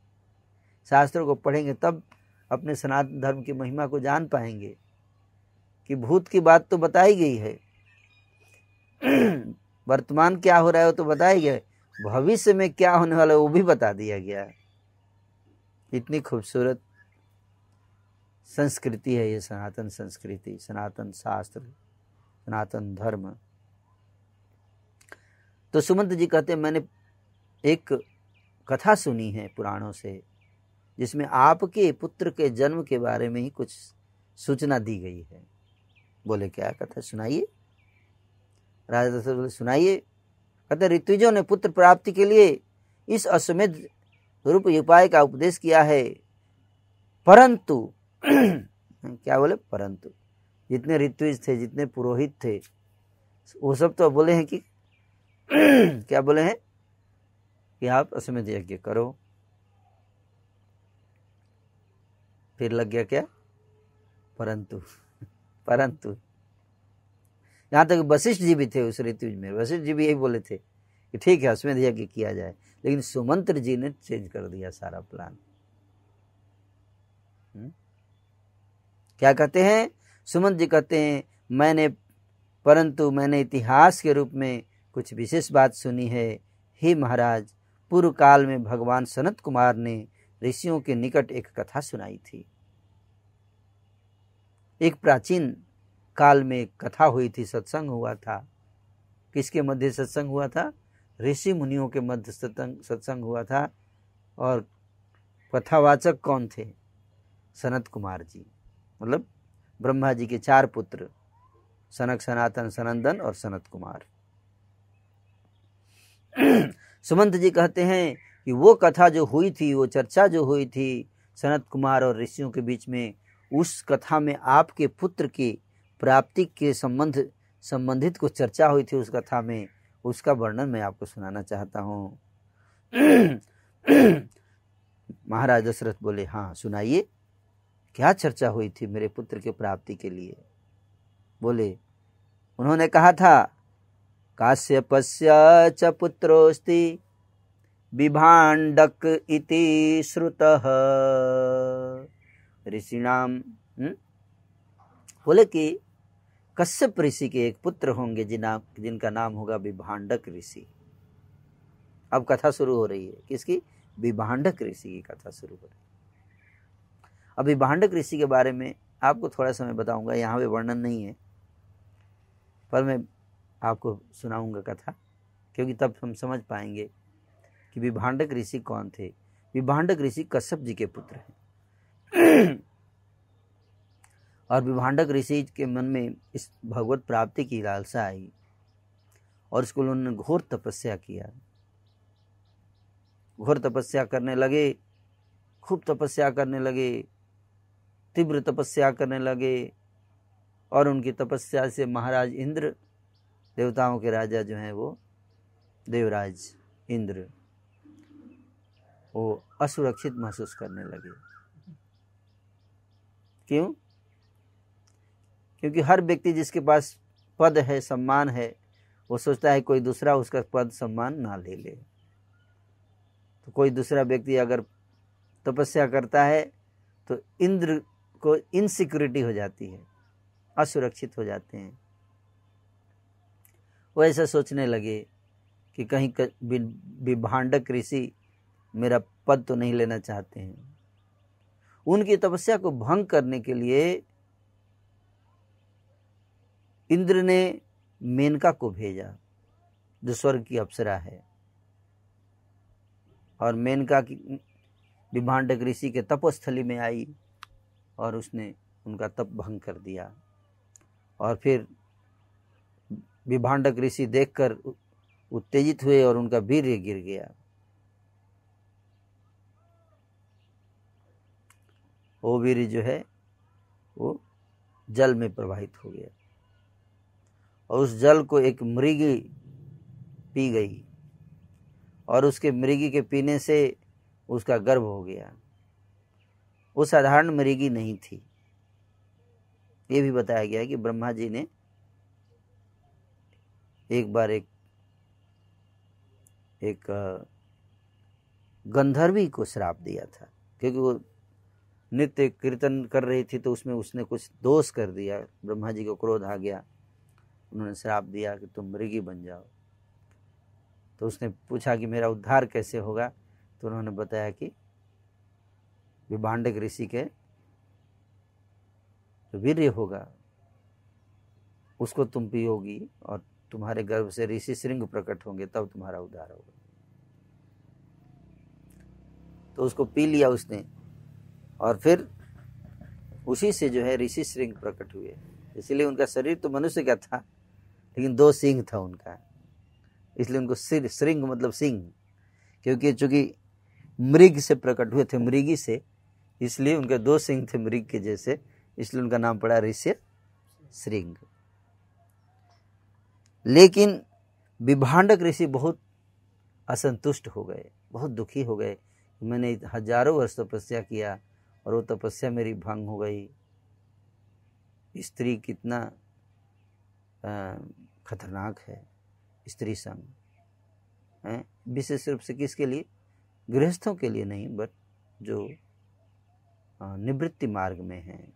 शास्त्रों को पढ़ेंगे तब अपने सनातन धर्म की महिमा को जान पाएंगे कि भूत की बात तो बताई गई है, वर्तमान क्या हो रहा है वो तो बताया गया है, भविष्य में क्या होने वाला है वो भी बता दिया गया है। इतनी खूबसूरत संस्कृति है ये सनातन संस्कृति, सनातन शास्त्र, सनातन धर्म। तो सुमंत जी कहते हैं मैंने एक कथा सुनी है पुराणों से जिसमें आपके पुत्र के जन्म के बारे में ही कुछ सूचना दी गई है। बोले क्या कथा, सुनाइए। राजा दशरथ बोले सुनाइए। कहते ऋत्विजों ने पुत्र प्राप्ति के लिए इस अश्वमेध रूप उपाय का उपदेश किया है, परंतु क्या बोले, परंतु जितने ऋत्विज थे, जितने पुरोहित थे, वो सब तो बोले हैं कि क्या बोले हैं कि आप अश्वमेध यज्ञ करो। फिर लग गया क्या, परंतु। परंतु यहाँ तक वशिष्ठ जी भी थे उस ऋतु में, वशिष्ठ जी भी यही बोले थे कि ठीक है अश्वमेध यज्ञ किया जाए, लेकिन सुमंत्र जी ने चेंज कर दिया सारा प्लान। क्या कहते हैं सुमंत जी, कहते हैं परंतु मैंने इतिहास के रूप में कुछ विशेष बात सुनी है। हे महाराज, पूर्व काल में भगवान सनत कुमार ने ऋषियों के निकट एक कथा सुनाई थी। एक प्राचीन काल में एक कथा हुई थी, सत्संग हुआ था। किसके मध्य सत्संग हुआ था? ऋषि मुनियों के मध्य सत्संग हुआ था। और कथावाचक कौन थे? सनत कुमार जी, मतलब ब्रह्मा जी के 4 पुत्र, सनक, सनातन, सनंदन और सनत कुमार। सुमंत जी कहते हैं कि वो कथा जो हुई थी, वो चर्चा जो हुई थी सनत कुमार और ऋषियों के बीच में, उस कथा में आपके पुत्र की प्राप्ति के संबंधित कुछ चर्चा हुई थी उस कथा में। उसका वर्णन मैं आपको सुनाना चाहता हूँ। महाराज दशरथ बोले हाँ सुनाइए, क्या चर्चा हुई थी मेरे पुत्र के प्राप्ति के लिए? बोले, उन्होंने कहा था काश्यपस्य च पुत्रोस्ति बिभाण्डक इति श्रुतः ऋषिणाम। बोले कि कश्यप ऋषि के एक पुत्र होंगे जिनका नाम होगा विभाण्डक ऋषि। अब कथा शुरू हो रही है किसकी? विभाण्डक ऋषि की कथा शुरू हो रही है। अब विभाण्डक ऋषि के बारे में आपको थोड़ा समय बताऊंगा, यहाँ पे वर्णन नहीं है, पर मैं आपको सुनाऊंगा कथा, क्योंकि तब हम समझ पाएंगे कि विभाण्डक ऋषि कौन थे। विभाण्डक ऋषि कश्यप जी के पुत्र हैं। और विभाण्डक ऋषि के मन में इस भगवत प्राप्ति की लालसा आई और इसको उन्होंने घोर तपस्या किया। घोर तपस्या करने लगे, खूब तपस्या करने लगे, तीव्र तपस्या करने लगे। और उनकी तपस्या से महाराज इंद्र, देवताओं के राजा जो हैं वो देवराज इंद्र, वो असुरक्षित महसूस करने लगे। क्यों? क्योंकि हर व्यक्ति जिसके पास पद है, सम्मान है, वो सोचता है कोई दूसरा उसका पद सम्मान ना ले ले। तो कोई दूसरा व्यक्ति अगर तपस्या करता है तो इंद्र को इनसिक्योरिटी हो जाती है, असुरक्षित हो जाते हैं। वो ऐसा सोचने लगे कि कहीं विभाण्डक ऋषि मेरा पद तो नहीं लेना चाहते हैं। उनकी तपस्या को भंग करने के लिए इंद्र ने मेनका को भेजा, जो स्वर्ग की अप्सरा है। और मेनका की विभाण्डक ऋषि के तपोस्थली में आई और उसने उनका तप भंग कर दिया। और फिर विभाण्डक ऋषि देखकर उत्तेजित हुए और उनका वीर्य गिर गया। वो वीर्य जो है वो जल में प्रवाहित हो गया और उस जल को एक मृगी पी गई और उसके मृगी के पीने से उसका गर्भ हो गया। वो साधारण मृगी नहीं थी। ये भी बताया गया है कि ब्रह्मा जी ने एक बार एक गंधर्वी को श्राप दिया था, क्योंकि वो नित्य कीर्तन कर रही थी, तो उसमें उसने कुछ दोष कर दिया। ब्रह्मा जी को क्रोध आ गया, उन्होंने श्राप दिया कि तुम मृगी बन जाओ। तो उसने पूछा कि मेरा उद्धार कैसे होगा, तो उन्होंने बताया कि विभांडक ऋषि के जो वीर्य होगा उसको तुम पियोगी और तुम्हारे गर्भ से ऋषि श्रृंग प्रकट होंगे, तब तुम्हारा उद्धार होगा। तो उसको पी लिया उसने, और फिर उसी से जो है ऋषि श्रृंग प्रकट हुए। इसलिए उनका शरीर तो मनुष्य का था, लेकिन 2 सिंह था उनका, इसलिए उनको श्रृंग मतलब सिंह, क्योंकि चूंकि मृग से प्रकट हुए थे, मृगी से, इसलिए उनके 2 सिंह थे मृग के जैसे, इसलिए उनका नाम पड़ा ऋषि श्रृंग। लेकिन विभांडक ऋषि बहुत असंतुष्ट हो गए, बहुत दुखी हो गए। मैंने हजारों वर्ष तपस्या किया और वो तपस्या मेरी भंग हो गई। स्त्री कितना खतरनाक है, स्त्री संग है, विशेष रूप से किसके लिए? गृहस्थों के लिए नहीं, बट जो निवृत्ति मार्ग में हैं,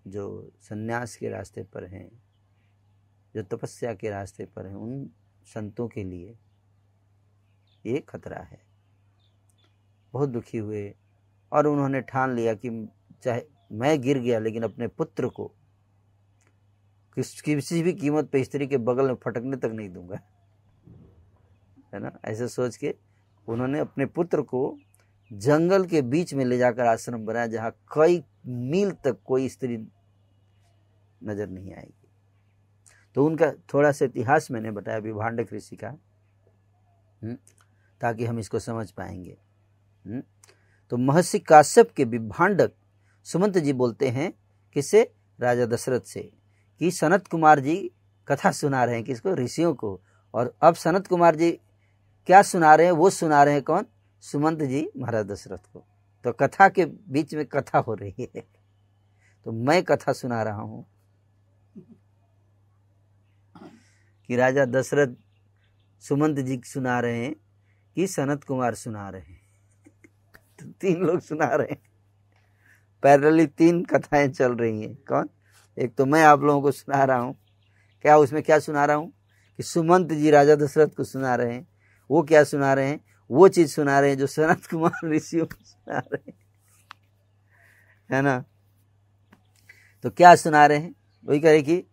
जो सन्यास के रास्ते पर हैं, जो तपस्या के रास्ते पर हैं, उन संतों के लिए ये खतरा है। बहुत दुखी हुए और उन्होंने ठान लिया कि चाहे मैं गिर गया, लेकिन अपने पुत्र को किसी भी कीमत पे स्त्री के बगल में फटकने तक नहीं दूंगा, है ना। ऐसे सोच के उन्होंने अपने पुत्र को जंगल के बीच में ले जाकर आश्रम बनाया, जहाँ कई मील तक कोई स्त्री नजर नहीं आएगी। तो उनका थोड़ा सा इतिहास मैंने बताया विभांडक ऋषि का, ताकि हम इसको समझ पाएंगे। तो महर्षि काश्यप के विभांडक सुमंत जी बोलते हैं किससे? राजा दशरथ से, कि सनत कुमार जी कथा सुना रहे हैं किसको? ऋषियों को। और अब सनत कुमार जी क्या सुना रहे हैं? वो सुना रहे हैं कौन? सुमंत जी महाराज दशरथ को। तो कथा के बीच में कथा हो रही है, तो मैं कथा सुना रहा हूं कि राजा दशरथ सुमंत जी सुना रहे हैं कि सनत कुमार सुना रहे हैं। तो 3 लोग सुना रहे हैं, पैरेलली 3 कथाएं चल रही हैं। कौन? एक तो मैं आप लोगों को सुना रहा हूं, क्या उसमें क्या सुना रहा हूं कि सुमंत जी राजा दशरथ को सुना रहे हैं। वो क्या सुना रहे हैं? वो चीज सुना रहे हैं जो सनत कुमार ऋषियों को सुना रहे हैं, है ना। तो क्या सुना रहे हैं? वही कह रहे कि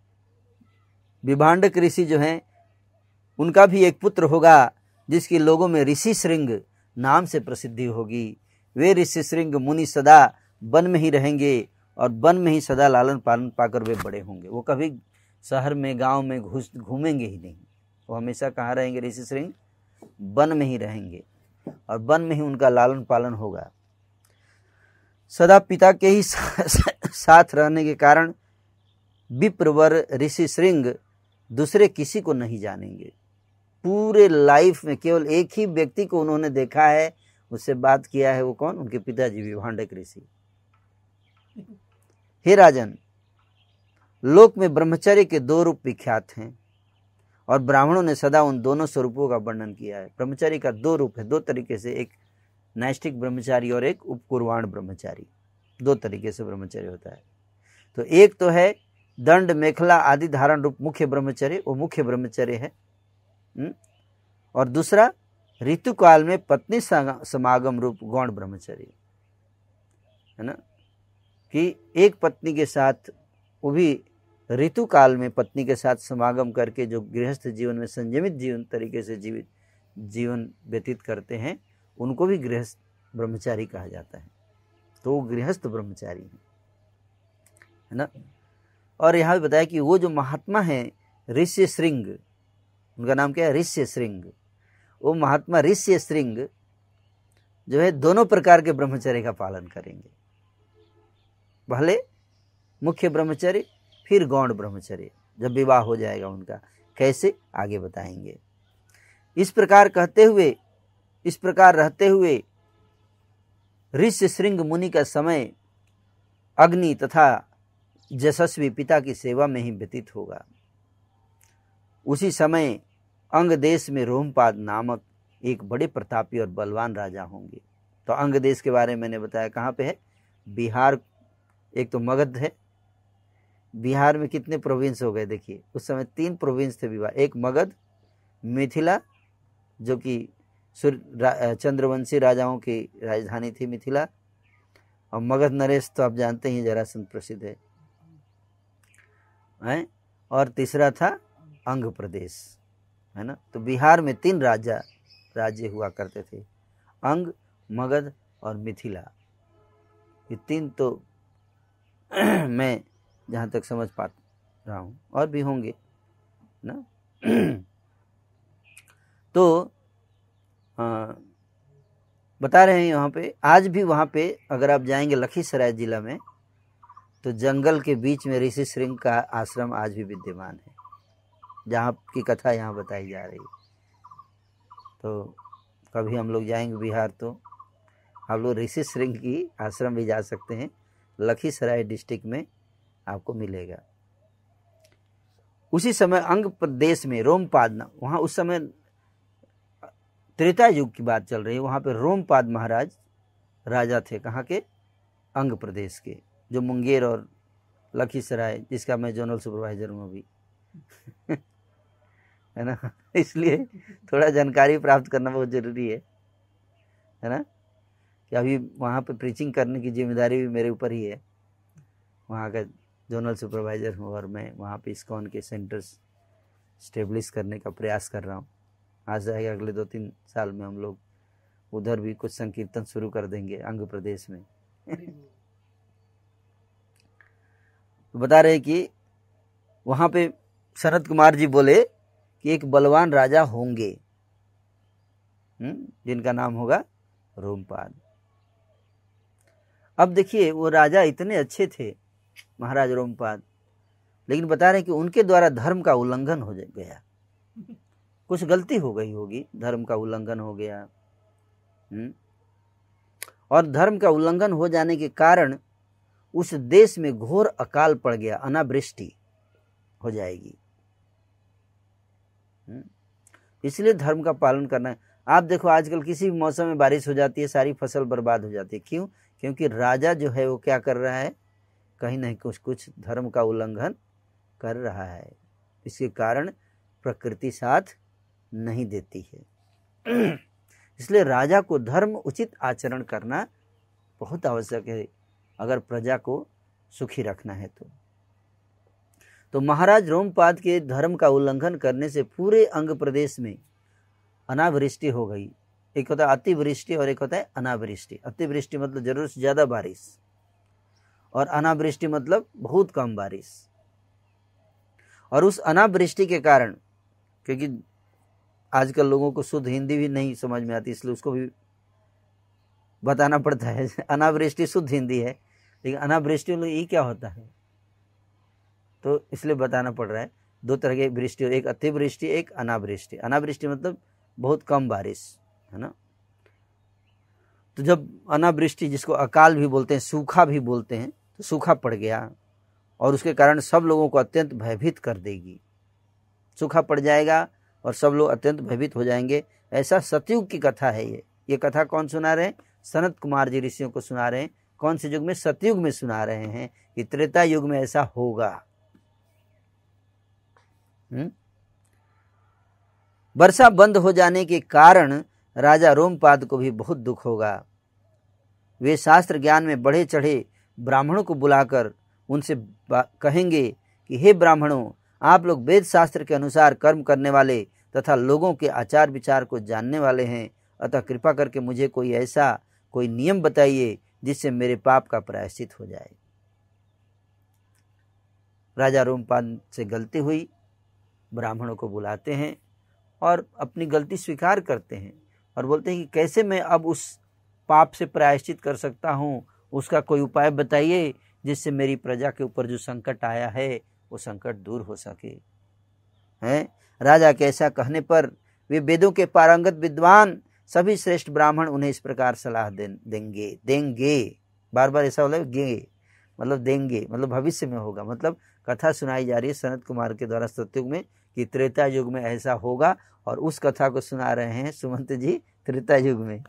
विभांडक ऋषि जो हैं उनका भी एक पुत्र होगा, जिसके लोगों में ऋषि श्रृंग नाम से प्रसिद्धि होगी। वे ऋषि श्रृंग मुनि सदा वन में ही रहेंगे और वन में ही सदा लालन पालन पाकर वे बड़े होंगे। वो कभी शहर में गांव में घूमेंगे ही नहीं, वो हमेशा कहाँ रहेंगे? ऋषि श्रृंग वन में ही रहेंगे और वन में ही उनका लालन पालन होगा। सदा पिता के ही साथ रहने के कारण विप्रवर ऋषि श्रृंग दूसरे किसी को नहीं जानेंगे। पूरे लाइफ में केवल एक ही व्यक्ति को उन्होंने देखा है, उससे बात किया है। वो कौन? उनके पिताजी विभांडक ऋषि। हे राजन, लोक में ब्रह्मचर्य के 2 रूप विख्यात हैं और ब्राह्मणों ने सदा उन दोनों स्वरूपों का वर्णन किया है। ब्रह्मचारी का 2 रूप है, 2 तरीके से, एक नैष्ठिक ब्रह्मचारी और एक उपकुर्वाण ब्रह्मचारी। 2 तरीके से ब्रह्मचर्य होता है। तो एक तो है दंड मेखला आदि धारण रूप मुख्य ब्रह्मचर्य, वो मुख्य ब्रह्मचर्य है। और दूसरा ऋतु काल में पत्नी समागम रूप गौण ब्रह्मचर्य, है ना, कि एक पत्नी के साथ, वो भी ऋतु काल में पत्नी के साथ समागम करके जो गृहस्थ जीवन में संयमित जीवन तरीके से जीवन व्यतीत करते हैं, उनको भी गृहस्थ ब्रह्मचारी कहा जाता है। तो वो गृहस्थ ब्रह्मचारी है ना। और यहाँ भी बताया कि वो जो महात्मा है ऋष्य श्रृंग, उनका नाम क्या है? ऋष्य श्रृंग। वो महात्मा ऋष्य श्रृंग जो है 2 प्रकार के ब्रह्मचर्य का पालन करेंगे, पहले मुख्य ब्रह्मचर्य, फिर गौण ब्रह्मचर्य जब विवाह हो जाएगा उनका। कैसे? आगे बताएंगे। इस प्रकार रहते हुए ऋषि श्रृंग मुनि का समय अग्नि तथा यशस्वी पिता की सेवा में ही व्यतीत होगा। उसी समय अंग देश में रोमपाद नामक एक बड़े प्रतापी और बलवान राजा होंगे। तो अंग देश के बारे में मैंने बताया, कहाँ पे है? बिहार, एक तो मगध है। बिहार में कितने प्रोविंस हो गए देखिए, उस समय 3 प्रोविंस थे बिहार, एक मगध, मिथिला जो कि चंद्रवंशी राजाओं की राजधानी थी मिथिला, और मगध नरेश तो आप जानते ही जरासंध प्रसिद्ध है, और तीसरा था अंग प्रदेश, है ना। तो बिहार में 3 राज्य हुआ करते थे, अंग, मगध और मिथिला। ये 3 तो मैं जहाँ तक समझ पा रहा हूँ, और भी होंगे ना। तो बता रहे हैं यहाँ पे, आज भी वहाँ पे अगर आप जाएंगे लखीसराय जिला में, तो जंगल के बीच में ऋषि श्रृंग का आश्रम आज भी विद्यमान है, जहाँ की कथा यहाँ बताई जा रही है। तो कभी हम लोग जाएंगे बिहार तो आप लोग ऋषि श्रृंग की आश्रम भी जा सकते हैं, लखीसराय डिस्ट्रिक्ट में आपको मिलेगा। उसी समय अंग प्रदेश में रोमपाद, वहाँ उस समय त्रेता युग की बात चल रही है, वहाँ पे रोमपाद महाराज राजा थे। कहाँ के? अंग प्रदेश के, जो मुंगेर और लखीसराय, जिसका मैं जोनल सुपरवाइजर हूँ अभी है ना। इसलिए थोड़ा जानकारी प्राप्त करना बहुत जरूरी है ना, कि अभी वहाँ पे प्रीचिंग करने की जिम्मेदारी भी मेरे ऊपर ही है। वहाँ का जोनल सुपरवाइजर हूँ और मैं वहाँ पे इस्कॉन के सेंटर्स स्टेब्लिश करने का प्रयास कर रहा हूँ। आज जाएगा अगले 2-3 साल में हम लोग उधर भी कुछ संकीर्तन शुरू कर देंगे अंग प्रदेश में। तो बता रहे कि वहाँ पे सनत कुमार जी बोले कि एक बलवान राजा होंगे, जिनका नाम होगा रोमपाद। अब देखिए वो राजा इतने अच्छे थे महाराज रोमपाद, लेकिन बता रहे कि उनके द्वारा धर्म का उल्लंघन हो गया, कुछ गलती हो गई होगी, धर्म का उल्लंघन हो गया। और धर्म का उल्लंघन हो जाने के कारण उस देश में घोर अकाल पड़ गया, अनावृष्टि हो जाएगी। इसलिए धर्म का पालन करना है। आप देखो आजकल किसी भी मौसम में बारिश हो जाती है, सारी फसल बर्बाद हो जाती है। क्यों? क्योंकि राजा जो है वो क्या कर रहा है, कहीं ना कुछ धर्म का उल्लंघन कर रहा है। इसके कारण प्रकृति साथ नहीं देती है। इसलिए राजा को धर्म उचित आचरण करना बहुत आवश्यक है, अगर प्रजा को सुखी रखना है तो महाराज रोमपाद के धर्म का उल्लंघन करने से पूरे अंग प्रदेश में अनावृष्टि हो गई। एक होता है अतिवृष्टि और एक होता है अनावृष्टि। अतिवृष्टि मतलब जरूरत से ज्यादा बारिश, और अनावृष्टि मतलब बहुत कम बारिश। और उस अनावृष्टि के कारण, क्योंकि आजकल लोगों को शुद्ध हिंदी भी नहीं समझ में आती, इसलिए उसको भी बताना पड़ता है। अनावृष्टि शुद्ध हिंदी है, लेकिन अनावृष्टि ये क्या होता है, तो इसलिए बताना पड़ रहा है। 2 तरह की वृष्टि, एक अतिवृष्टि, एक अनावृष्टि। अनावृष्टि मतलब बहुत कम बारिश, है ना। तो जब अनावृष्टि, जिसको अकाल भी बोलते हैं, सूखा भी बोलते हैं, तो सूखा पड़ गया और उसके कारण सब लोगों को अत्यंत भयभीत कर देगी। सूखा पड़ जाएगा और सब लोग अत्यंत भयभीत हो जाएंगे। ऐसा सतयुग की कथा है। ये कथा कौन सुना रहे हैं? सनत कुमार जी ऋषियों को सुना रहे हैं। कौन से युग में? सतयुग में सुना रहे हैं कि त्रेता युग में ऐसा होगा। वर्षा बंद हो जाने के कारण राजा रोमपाद को भी बहुत दुख होगा। वे शास्त्र ज्ञान में बढ़े चढ़े ब्राह्मणों को बुलाकर उनसे कहेंगे कि हे ब्राह्मणों, आप लोग वेद शास्त्र के अनुसार कर्म करने वाले तथा लोगों के आचार विचार को जानने वाले हैं, अतः कृपा करके मुझे कोई नियम बताइए जिससे मेरे पाप का प्रायश्चित हो जाए। राजा रोमपाद से गलती हुई, ब्राह्मणों को बुलाते हैं और अपनी गलती स्वीकार करते हैं और बोलते हैं कि कैसे मैं अब उस पाप से प्रायश्चित कर सकता हूँ, उसका कोई उपाय बताइए जिससे मेरी प्रजा के ऊपर जो संकट आया है वो संकट दूर हो सके। हैं? राजा के ऐसा कहने पर वे वेदों के पारंगत विद्वान सभी श्रेष्ठ ब्राह्मण उन्हें इस प्रकार सलाह देंगे। बार बार ऐसा बोला गे, मतलब देंगे, मतलब भविष्य में होगा। मतलब कथा सुनाई जा रही है सनत कुमार के द्वारा सतयुग में कि त्रेता युग में ऐसा होगा, और उस कथा को सुना रहे हैं सुमंत जी त्रेता युग में।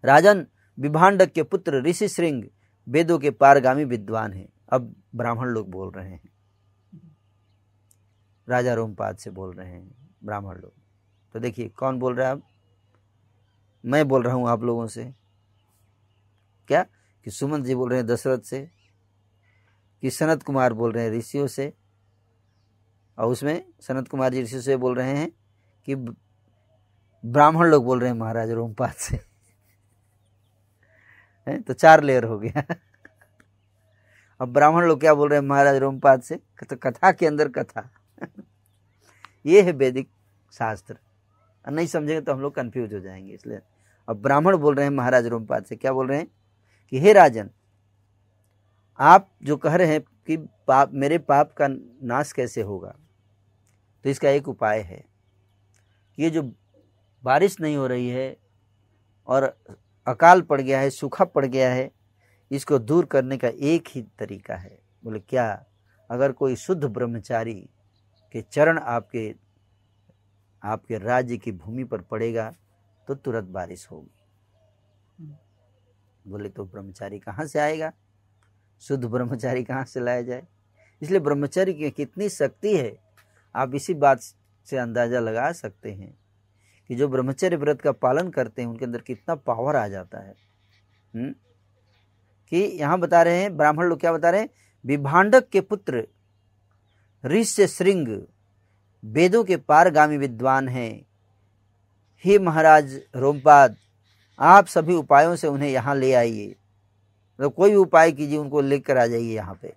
राजन, विभांडक के पुत्र ऋषि श्रृंग वेदों के पारगामी विद्वान हैं। अब ब्राह्मण लोग बोल रहे हैं, राजा रोमपाद से बोल रहे हैं ब्राह्मण लोग। तो देखिए कौन बोल रहा है अब? मैं बोल रहा हूं आप लोगों से। क्या कि सुमंत जी बोल रहे हैं दशरथ से, कि सनत कुमार बोल रहे हैं ऋषियों से, और उसमें सनत कुमार जी ऋषियों से बोल रहे हैं कि ब्राह्मण लोग बोल रहे हैं महाराज रोमपाद से। तो 4 लेयर हो गया। अब ब्राह्मण लोग क्या बोल रहे हैं महाराज रोमपाद से? तो कथा के अंदर कथा। ये है वैदिक शास्त्र। नहीं समझेंगे तो हम लोग कंफ्यूज हो जाएंगे, इसलिए अब ब्राह्मण बोल रहे हैं महाराज रोमपाद से। क्या बोल रहे हैं कि हे राजन, आप जो कह रहे हैं कि मेरे पाप का नाश कैसे होगा, तो इसका एक उपाय है। ये जो बारिश नहीं हो रही है और अकाल पड़ गया है, सूखा पड़ गया है, इसको दूर करने का एक ही तरीका है। बोले क्या? अगर कोई शुद्ध ब्रह्मचारी के चरण आपके राज्य की भूमि पर पड़ेगा तो तुरंत बारिश होगी। बोले तो ब्रह्मचारी कहाँ से आएगा? शुद्ध ब्रह्मचारी कहाँ से लाया जाए? इसलिए ब्रह्मचारी की कितनी शक्ति है आप इसी बात से अंदाजा लगा सकते हैं कि जो ब्रह्मचर्य व्रत का पालन करते हैं उनके अंदर कितना पावर आ जाता है। कि यहाँ बता रहे हैं ब्राह्मण लोग, क्या बता रहे हैं? विभांडक के पुत्र ऋष्य श्रृंग वेदों के पारगामी विद्वान हैं। हे महाराज रोमपाद, आप सभी उपायों से उन्हें यहाँ ले आइए। मतलब कोई भी उपाय कीजिए, उनको लेकर आ जाइए यहाँ पे।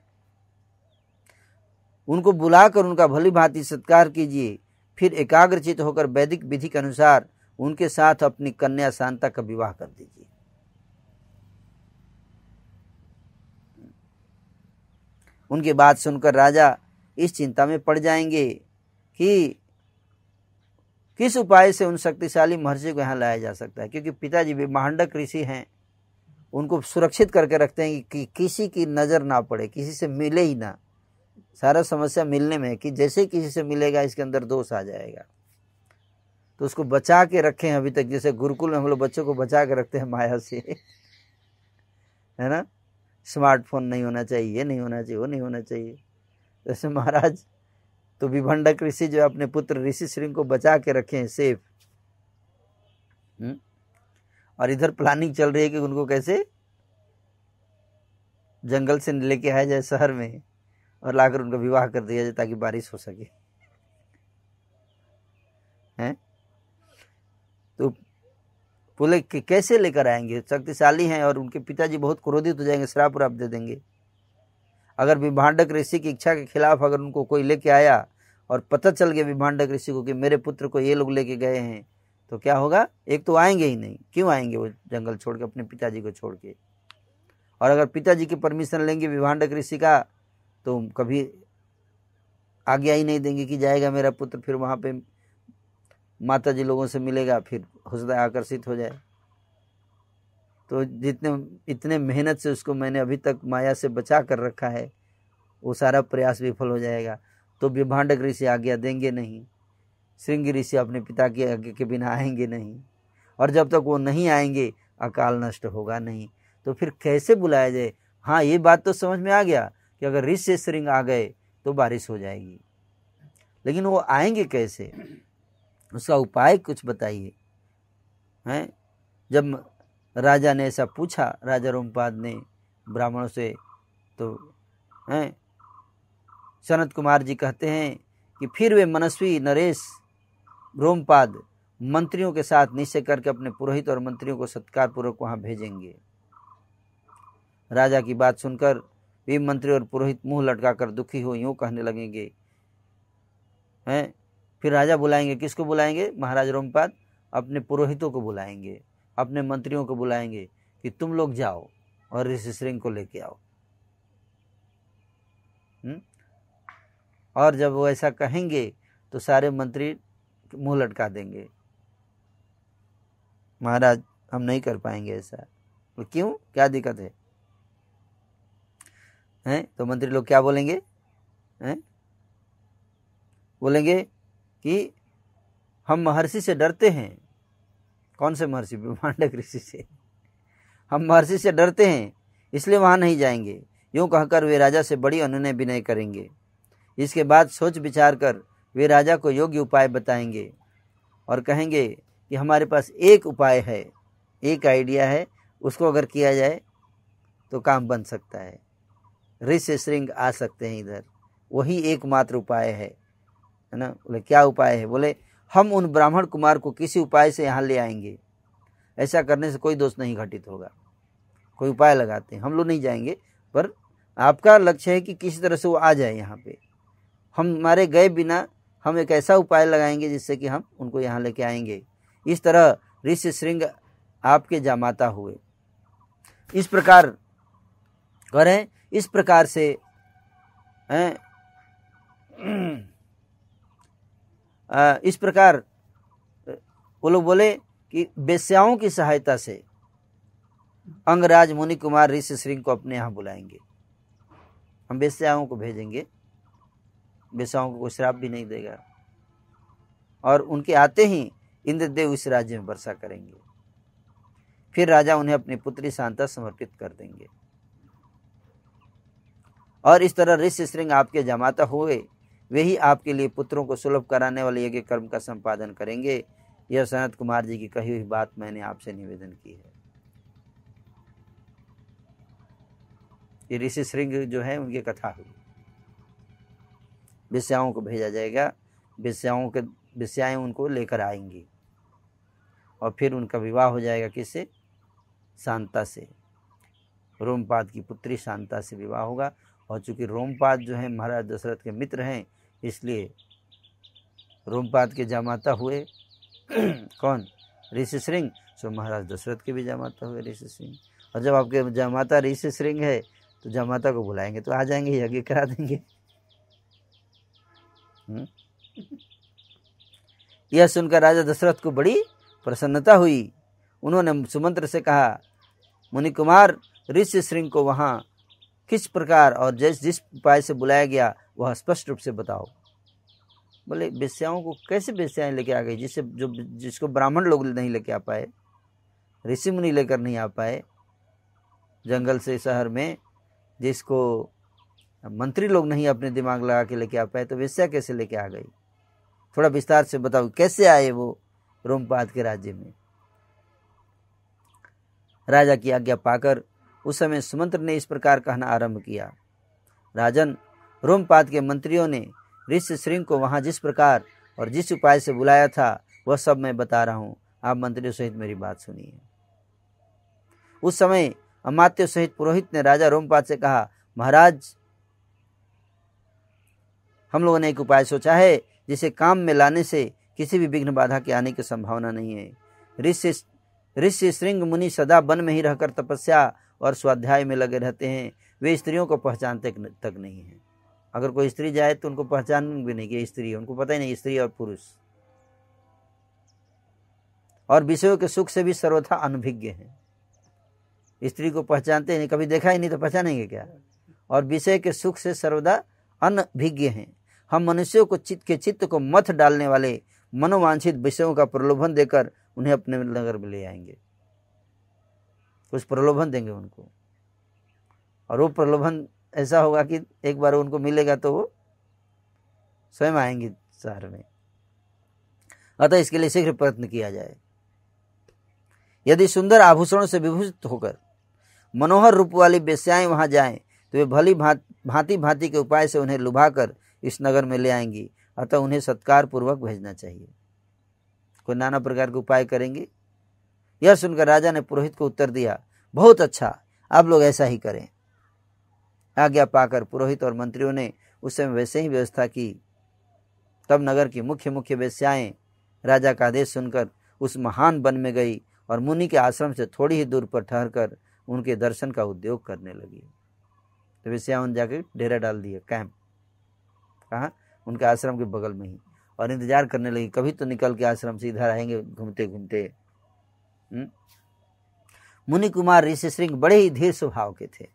उनको बुलाकर उनका भली भांति सत्कार कीजिए, फिर एकाग्रचित होकर वैदिक विधि के अनुसार उनके साथ अपनी कन्या शांता का विवाह कर दीजिए। उनकी बात सुनकर राजा इस चिंता में पड़ जाएंगे कि किस उपाय से उन शक्तिशाली महर्षि को यहाँ लाया जा सकता है, क्योंकि पिताजी विभांडक ऋषि हैं, उनको सुरक्षित करके रखते हैं कि किसी की नज़र ना पड़े, किसी से मिले ही ना। सारा समस्या मिलने में है कि जैसे किसी से मिलेगा इसके अंदर दोष आ जाएगा। तो उसको बचा के रखें अभी तक, जैसे गुरुकुल में हम लोग बच्चों को बचा के रखते हैं माया से, है ना। स्मार्टफोन नहीं होना चाहिए, ये नहीं होना चाहिए, वो नहीं होना चाहिए। जैसे महाराज तो विभांडक ऋषि जो अपने पुत्र ऋषि श्रृंग को बचा के रखे हैं सेफ। और इधर प्लानिंग चल रही है कि उनको कैसे जंगल से लेके आया जाए शहर में और लाकर उनका विवाह कर दिया जाए ताकि बारिश हो सके। हैं? तो बोले कि कैसे लेकर आएंगे? शक्तिशाली हैं और उनके पिताजी बहुत क्रोधित हो जाएंगे, श्राप उराप दे देंगे। अगर विभांडक ऋषि की इच्छा के खिलाफ अगर उनको कोई लेके आया और पता चल गया विभांडक ऋषि को कि मेरे पुत्र को ये लोग लेके गए हैं, तो क्या होगा? एक तो आएंगे ही नहीं। क्यों आएंगे वो जंगल छोड़ के, अपने पिताजी को छोड़ के? और अगर पिताजी की परमिशन लेंगे विभांडक ऋषि का तो कभी आज्ञा ही नहीं देंगे कि जाएगा मेरा पुत्र, फिर वहाँ पे माता जी लोगों से मिलेगा, फिर हो सकता है आकर्षित हो जाए। तो इतने मेहनत से उसको मैंने अभी तक माया से बचा कर रखा है, वो सारा प्रयास विफल हो जाएगा। तो विभांडक ऋषि आज्ञा देंगे नहीं, श्रृंग ऋषि अपने पिता की आज्ञा के बिना आएंगे नहीं, और जब तक वो नहीं आएंगे अकाल नष्ट होगा नहीं। तो फिर कैसे बुलाया जाए? हाँ, ये बात तो समझ में आ गया कि अगर ऋषि श्रृंग आ गए तो बारिश हो जाएगी, लेकिन वो आएंगे कैसे? उसका उपाय कुछ बताइए। हैं? जब राजा ने ऐसा पूछा, राजा रोमपाद ने ब्राह्मणों से, तो हैं सनत कुमार जी कहते हैं कि फिर वे मनस्वी नरेश रोमपाद मंत्रियों के साथ निश्चय करके अपने पुरोहित और मंत्रियों को सत्कार पूर्वक वहां भेजेंगे। राजा की बात सुनकर वे मंत्री और पुरोहित मुंह लटकाकर दुखी हो यूं कहने लगेंगे। हैं? फिर राजा बुलाएंगे, किसको बुलाएंगे? महाराज रोमपाद अपने पुरोहितों को बुलाएंगे, अपने मंत्रियों को बुलाएंगे कि तुम लोग जाओ और ऋषि श्रृंग को लेके आओ। और जब वो ऐसा कहेंगे तो सारे मंत्री मुंह लटका देंगे, महाराज हम नहीं कर पाएंगे ऐसा। तो क्यों, क्या दिक्कत है? हैं? तो मंत्री लोग क्या बोलेंगे? हैं? बोलेंगे कि हम महर्षि से डरते हैं। कौन से महर्षि? ब्रह्मांडक ऋषि से। हम महर्षि से डरते हैं इसलिए वहां नहीं जाएंगे। यूं कहकर वे राजा से बड़ी अनुनय विनय करेंगे। इसके बाद सोच विचार कर वे राजा को योग्य उपाय बताएंगे और कहेंगे कि हमारे पास एक उपाय है, एक आइडिया है, उसको अगर किया जाए तो काम बन सकता है, ऋषि श्रृंग आ सकते हैं इधर, वही एकमात्र उपाय है ना। बोले क्या उपाय है? बोले हम उन ब्राह्मण कुमार को किसी उपाय से यहाँ ले आएंगे। ऐसा करने से कोई दोष नहीं घटित होगा। कोई उपाय लगाते हैं, हम लोग नहीं जाएंगे, पर आपका लक्ष्य है कि किसी तरह से वो आ जाए यहाँ पे। हम हमारे गए बिना हम एक ऐसा उपाय लगाएंगे जिससे कि हम उनको यहाँ लेके आएंगे। इस तरह ऋषि श्रृंग आपके जामाता हुए। इस प्रकार करें, इस प्रकार से इस प्रकार वो लोग बोले कि वेश्याओं की सहायता से अंगराज मुनि कुमार ऋषि श्रृंग को अपने यहाँ बुलाएंगे। हम वेश्याओं को भेजेंगे, वेश्याओं को कोई श्राप भी नहीं देगा, और उनके आते ही इंद्रदेव इस राज्य में वर्षा करेंगे। फिर राजा उन्हें अपनी पुत्री शांता समर्पित कर देंगे और इस तरह ऋषि श्रृंग आपके जमाता हुए वे ही आपके लिए पुत्रों को सुलभ कराने वाले यज्ञ कर्म का संपादन करेंगे। यह सनत कुमार जी की कही हुई बात मैंने आपसे निवेदन की है। ये ऋषि श्रृंग जो है उनकी कथा हुई। वेश्याओं को भेजा जाएगा, वेश्याएं उनको लेकर आएंगी और फिर उनका विवाह हो जाएगा किससे? शांता से। रोमपाद की पुत्री शांता से विवाह होगा। और चूंकि रोमपाद जो है महाराज दशरथ के मित्र हैं, इसलिए रोमपाद के जामाता हुए कौन? ऋषि श्रृंग। सो महाराज दशरथ के भी जामाता हुए ऋषि श्रृंग। और जब आपके जामाता ऋषि श्रृंग है तो जामाता को बुलाएंगे तो आ जाएंगे, यज्ञ करा देंगे। यह सुनकर राजा दशरथ को बड़ी प्रसन्नता हुई। उन्होंने सुमंत्र से कहा, मुनि कुमार ऋषि श्रृंग को वहां किस प्रकार और जिस उपाय से बुलाया गया वह स्पष्ट रूप से बताओ। बोले वेश्याओं को कैसे वेश्याएं लेके आ गई? जिसको ब्राह्मण लोग नहीं लेके आ पाए, ऋषि मुनि लेकर नहीं आ पाए जंगल से शहर में, जिसको मंत्री लोग नहीं अपने दिमाग लगा के लेके आ पाए, तो वेश्या कैसे लेके आ गई? थोड़ा विस्तार से बताओ, कैसे आए वो रोमपाद के राज्य में? राजा की आज्ञा पाकर उस समय सुमंत्र ने इस प्रकार कहना आरंभ किया। राजन, रोमपाद के मंत्रियों ने ऋषि श्रृंग को वहां जिस प्रकार और जिस उपाय से बुलाया था वह सब मैं बता रहा हूं। आप मंत्रियों सहित मेरी बात सुनिए। उस समय अमात्य सहित पुरोहित ने राजा रोमपाद से कहा, महाराज, हम लोगों ने एक उपाय सोचा है जिसे काम में लाने से किसी भी विघ्न बाधा के आने की संभावना नहीं है। ऋषि श्रृंग मुनि सदा वन में ही रहकर तपस्या और स्वाध्याय में लगे रहते हैं। वे स्त्रियों को पहचानते तक नहीं है। अगर कोई स्त्री जाए तो उनको पहचान भी नहीं कि स्त्री है, उनको पता ही नहीं स्त्री और पुरुष। और विषयों के सुख से भी सर्वथा अनभिज्ञ हैं। स्त्री को पहचानते नहीं, कभी देखा ही नहीं तो पहचानेंगे क्या? और विषय के सुख से सर्वदा अनभिज्ञ हैं। हम मनुष्यों को चित्त को मथ डालने वाले मनोवांछित विषयों का प्रलोभन देकर उन्हें अपने नगर में ले आएंगे। कुछ प्रलोभन देंगे उनको, और वो प्रलोभन ऐसा होगा कि एक बार उनको मिलेगा तो वो स्वयं आएंगे शहर में। अतः इसके लिए शीघ्र प्रयत्न किया जाए। यदि सुंदर आभूषणों से विभूषित होकर मनोहर रूप वाली वेश्याएं वहां जाएं तो वे भली भांति भांति के उपाय से उन्हें लुभाकर इस नगर में ले आएंगी। अतः उन्हें सत्कार पूर्वक भेजना चाहिए। कोई नाना प्रकार के उपाय करेंगे। यह सुनकर राजा ने पुरोहित को उत्तर दिया, बहुत अच्छा, आप लोग ऐसा ही करें। आज्ञा पाकर पुरोहित और मंत्रियों ने उस समय वैसे ही व्यवस्था की। तब नगर की मुख्य वेश्याएं राजा का आदेश सुनकर उस महान वन में गई और मुनि के आश्रम से थोड़ी ही दूर पर ठहरकर उनके दर्शन का उद्योग करने लगी। तो वेश्याओं ने जाकर डेरा डाल दिया, कैंप। कहाँ? उनके आश्रम के बगल में ही। और इंतजार करने लगी, कभी तो निकल के आश्रम से इधर आएंगे घूमते घूमते। मुनि कुमार ऋषि श्रृंग बड़े ही धीर स्वभाव के थे,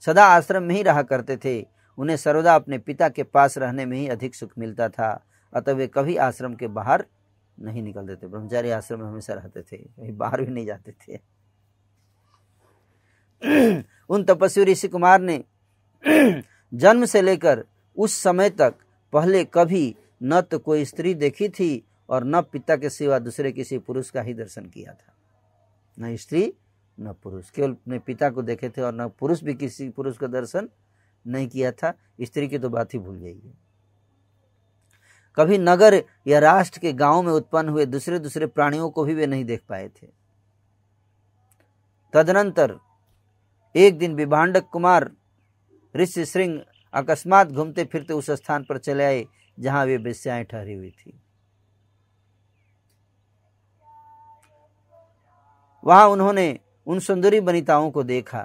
सदा आश्रम में ही रहा करते थे। उन्हें सर्वदा अपने पिता के पास रहने में ही अधिक सुख मिलता था, अतः वे कभी आश्रम के बाहर नहीं निकलते थे। ब्रह्मचारी आश्रम में हमेशा रहते थे, कहीं बाहर भी नहीं जाते थे। उन तपस्वी ऋषि कुमार ने जन्म से लेकर उस समय तक पहले कभी न तो कोई स्त्री देखी थी और न पिता के सिवा दूसरे किसी पुरुष का ही दर्शन किया था। न स्त्री न पुरुष, केवल अपने पिता को देखे थे और न पुरुष भी किसी पुरुष का दर्शन नहीं किया था। स्त्री की तो बात ही भूल जाइए। कभी नगर या राष्ट्र के गांव में उत्पन्न हुए दूसरे दूसरे प्राणियों को भी वे नहीं देख पाए थे। तदनंतर एक दिन विभांडक कुमार ऋषि श्रृंग अकस्मात घूमते फिरते उस स्थान पर चले आए जहां वे वेश्याएं ठहरी हुई थी। वहां उन्होंने उन सुंदरी वनिताओं को देखा।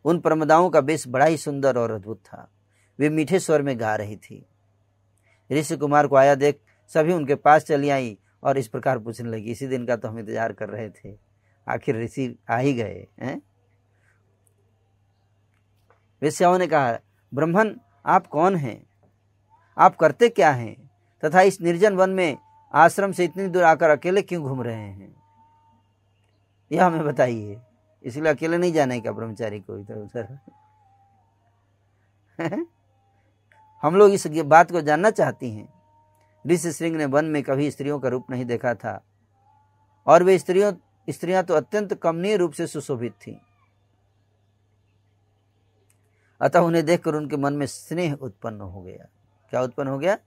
उन प्रमदाओं का वेश बड़ा ही सुंदर और अद्भुत था। वे मीठे स्वर में गा रही थी। ऋषि कुमार को आया देख सभी उनके पास चली आई और इस प्रकार पूछने लगी, इसी दिन का तो हम इंतजार कर रहे थे, आखिर ऋषि आ ही गए हैं। वेश्याओं ने कहा, ब्राह्मण आप कौन हैं, आप करते क्या हैं, तथा इस निर्जन वन में आश्रम से इतनी दूर आकर अकेले क्यों घूम रहे हैं, यह हमें बताइए। इसलिए अकेले नहीं जाने का ब्रह्मचारी को इधर उधर। हम लोग इस बात को जानना चाहती हैं। ऋषि श्रृंग ने वन में कभी स्त्रियों का रूप नहीं देखा था और वे स्त्रियां तो अत्यंत कमनीय रूप से सुशोभित थीं। अतः उन्हें देखकर उनके मन में स्नेह उत्पन्न हो गया। क्या उत्पन्न हो गया?